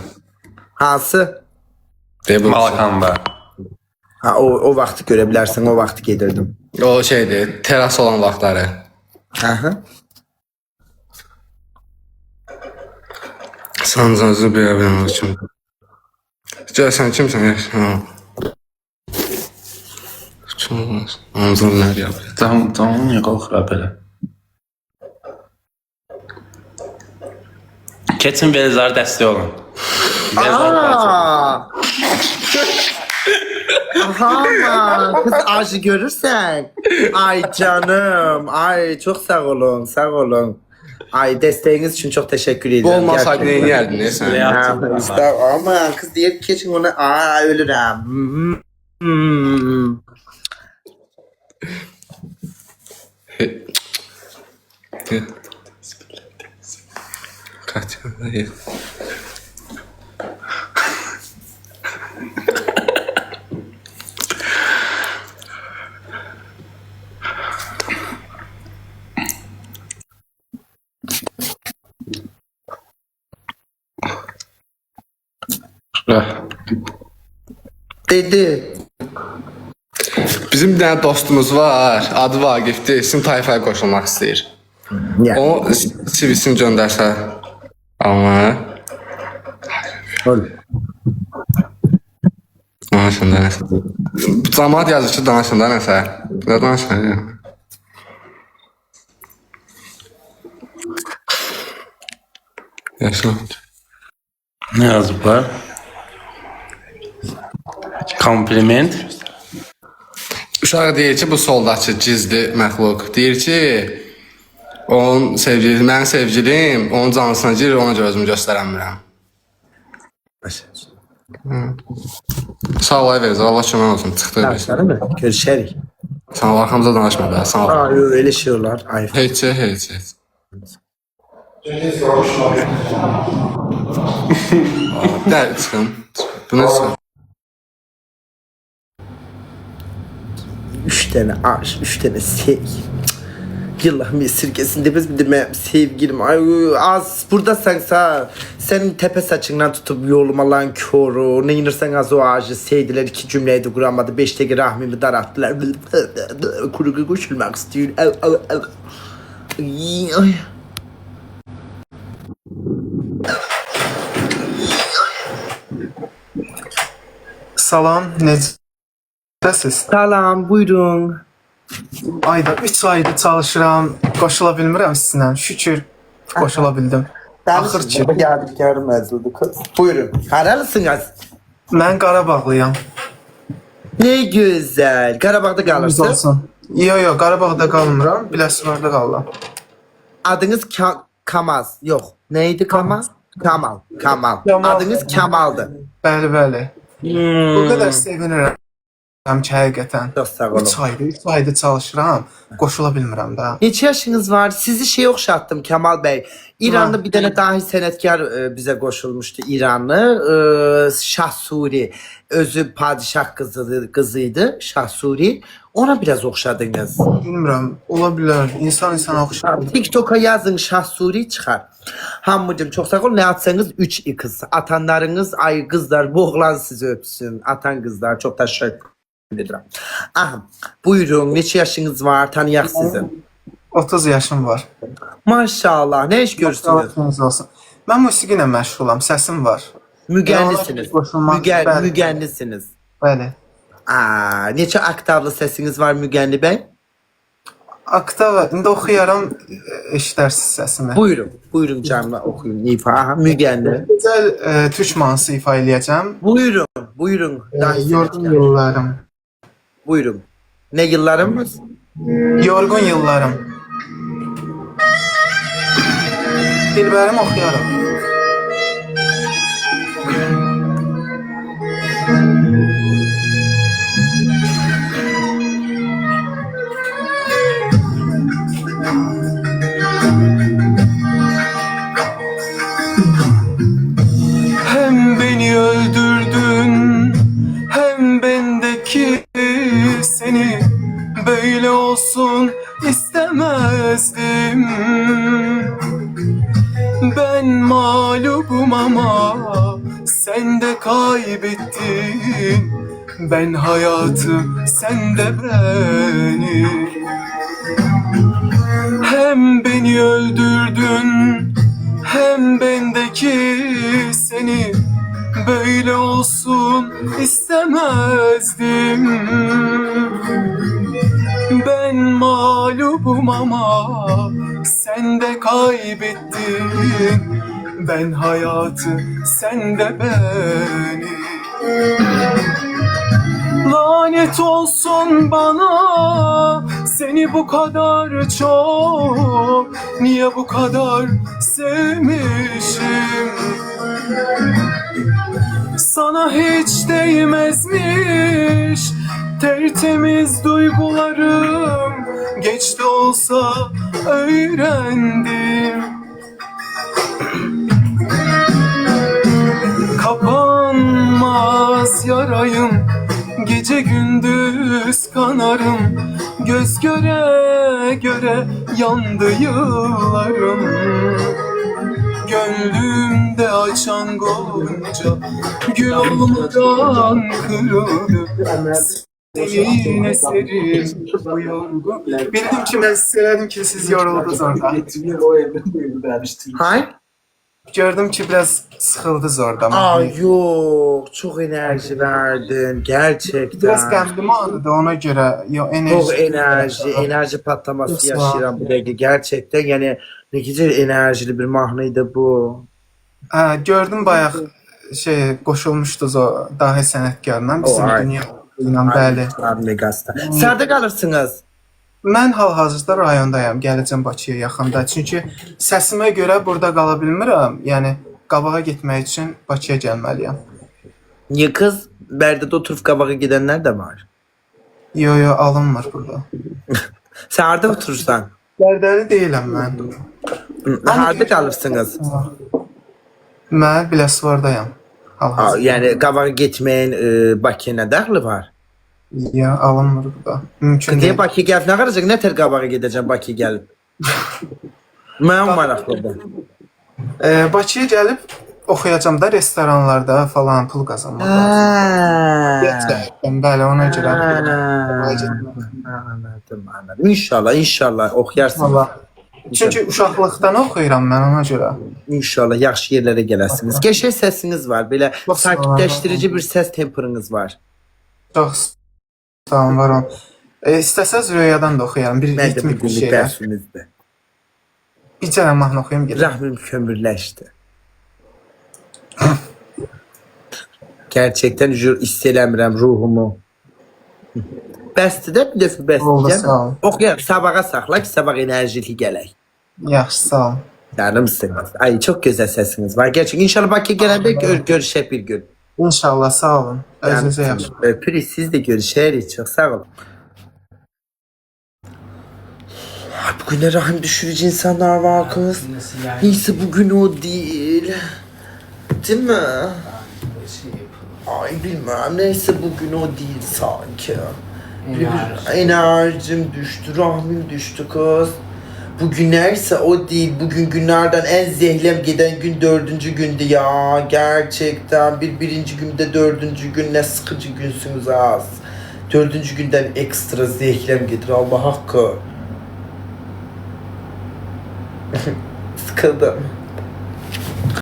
Hansı?
Deyib
Malakanda.
O vakti görebilirsin. O vakti gelirdim.
O şeydir, teras olan vaxtları.
Aha.
Sancağınızı belə bilmək üçün. Gəl, sən kimsən? Anzor nə yapıyor?
Tamam ya qalxır belə. Keçin Velizarı dəstək olun.
Aha kız acı görürsen. Ay canım. Ay çok sağ olun. Ay desteğiniz için çok teşekkür ederim.
Bu olmasaydı neyi yerdin sən?
Ama kız diye keçin ona. Ölürüm.
Kaç.
Dedi.
Bizim bir dənə dostumuz var, adı Vaqifdir, sizin tayfaya qoşulmaq istəyir.
Ya.
O CV'sini göndərsə. Amma... Danışın da nəsə. Camaat yazır ki, danışın da nəsə. Nə danışın ya? Yaşlı.
Nə yazıblar? Kompliment.
Uşaq deyir ki, bu soldakı gizli məxluq. Deyir ki, Onun sevgilisi, mənim sevgilim, onun canlısına girir, ona görə özümü göstərəmirəm. Sağ ol Ayverzer, Allah kömək olsun, çıxdı biz.
Görüşerik.
Sən ol, arxamıza danışma be, sağ ol.
Öyle şey olur. Ay.
Heç. Dəli çıxın. Bu nə çıxın?
3 tane aşk, 3 tane sevgi. Yıllar esirgesinde biz bir de benim sevgilim. Ay az burada sen senin tepe saçından tutup yoluma lan körü. Ne inirsen az o ağacı sevdiler, 2 cümleyi de kuramadı. 5'teki rahmimi daralttılar. Kuru koşulmak istiyor. Ay.
Salam, necəsiz?
Salam, buyurun.
Ayda 3 aydır çalışıram, qoşula bilmirəm sizinlə. Şükür qoşula bildim. Axır ki,
geldik görmezdi kız. Buyurun. Haralısınız?
mən Qarabağlıyam.
Ne güzel. Karabağ'da
Biz
kalırsın.
olsun. Yo, Qarabağda qalmıram, Biləsuvarda qalıram.
Adınız Kamaz. Yok. Neydi Kamaz? Kamal.
Kamal.
Adınız Kemal'dı.
Bəli. Bu qədər sevinirəm ki, həqiqətən.
Çok sağ olun.
3 aydır çalışıram, qoşula bilmirəm da.
Neçə yaşınız var? Sizi şey okşattım Kemal Bey. İranlı bir tane dahi senetkar bize koşulmuştu. İranlı Şah Suri. Özü padişah kızıydı Şah Suri. Ona biraz okşadınız.
Bilmirəm, ola bilər. İnsan insana oxşar.
TikTok'a yazın Şah Suri çıkar. Hammıcım çok sağ olun. Ne atsanız 3 kız. Atanlarınız ay kızlar bu oğlan sizi öpsün. Atan kızlar çok teşekkür ederim. Aha, buyurun neçə yaşınız var? Tanıyak sizi.
30 yaşım var.
Maşallah. Ne iş görürsünüz?
Vaxtınız olsun. Mən musiqi ilə məşğulam, səsim var.
Mügenlisiniz.
Bəli.
Mügenlisiniz.
Bəli.
Aa, neçə aktavlı sesiniz var Mügenli Bey?
Aktava, indi oxuyaram, eşidərsiz səsimi.
Buyurun canlı okuyun. İfa, aha, Mügenli.
Gözəl türk mahnısı ifa eləyəcəm.
Buyurun.
Yorğun yıllarım.
Buyurun. Ne yıllarımız?
Yorğun yıllarım. Dilbərim oxuyaram. Hem beni öldürdün, hem bendeki seni böyle olsun istemezdim. Ben mağlubum ama sen de kaybettin. Ben hayatı, sen de beni. Hem beni öldürdün, hem bendeki seni böyle olsun istemezdim. Ben mağlubum ama sen de kaybettin. Ben hayatı, sen de beni. Lanet olsun bana, seni bu kadar çok, niye bu kadar sevmişim? Sana hiç değmezmiş tertemiz duygularım, geç de olsa öğrendim. Kapanmaz yarayım, gece gündüz kanarım, göz göre göre yandı yıllarım. Gönlümde açan gonca gül olmadan kırıldı. Senin eserin bu yorgun. Bildim ki ben söyledim ki siz yoruldunuz orada.
Hay?
Gördüm ki biraz sıkıldınız orada.
Yok, çok enerji verdin gerçekten.
Biraz qəmlim ağrıdı ona göre.
Çok enerji patlaması yaşayıram bu dakika gerçekten. Yani ne güzel enerjili bir mahnıydı bu.
Gördüm bayaq qoşulmuşdunuz o dahi sənətkarla bizim dünya ilə, bəli.
Megasta. Sərdə qalırsınız.
Mən hal-hazırda rayondayam, gələcəm Bakıya yaxında. Çünki səsimə görə burada qala bilmirəm. Yəni qabağa getmək üçün Bakıya gəlməliyəm.
Niye kız? Berda'da oturup kabağa gidenler de var.
Yo, alınmır burada.
Sen harda oturursan?
Bərdəli deyiləm mən.
Harda kalırsınız?
Mən Biləsuvaردayam. Hal-hazırda.
Yani kabağa gitmeyen Bakı'ya ne dahli var?
Ya, alınmır burada. Mümkün
Diye
deyil.
Bakı'ya gelip ne kadar ne ter kabağa gideceğim Bakı'ya gelip? Ben maraqlıdır.
Bakıya gəlib oxuyacam da restoranlarda falan pul qazanmaq lazım. Gerçəkdən, bəli, ona görə.
Anladım. İnşallah okuyarsın.
Valla. Çünki uşaqlıqdan oxuyuram mən ona görə.
İnşallah yaxşı yerlere gelirsiniz. Geçen sesiniz var. Böyle
Çok sağ olun.
sakitleştirici bir ses temperiniz var.
Çox sağ olun, var olun. İstəsəz Röyadan da oxuyarım. Bir
Ben de
ritmik bir
bugünlük
şeylər.
dersimizde.
Bir cənə mahnı oxuyum gedim.
Rahmim kömürleşti. Gerçekten istelemirəm ruhumu. Bəsdir də bir dəfə
Oldu,
bəsdir.
sağ olun.
Oxuyaq, sabaha saxla ki, sabah enerjili gələk.
Yaxşı, sağ olun.
Canımsınız. Ay, çok güzel sesiniz var. Gerçekten inşallah Bakıya gələndə görüşək bir gün.
İnşallah, sağ olun. Özünüzə yaxşı.
Öpürük, siz de görüşərik. Çok sağ olun. Ay, bugün ne rahim düşürücü insanlar var kız. Neyse bugün o değil. Değil mi? Ay bilmem, neyse bugün o değil sanki. Enerjim düştü, rahmim düştü kız. Bugün neyse o değil, bugün günlerden en zehlem giden gün 4. gündü ya. Gerçekten birinci günde 4. gün ne sıkıcı günsünüz az. 4. günden ekstra zehlem gelir Allah hakkı. Sıkıldım.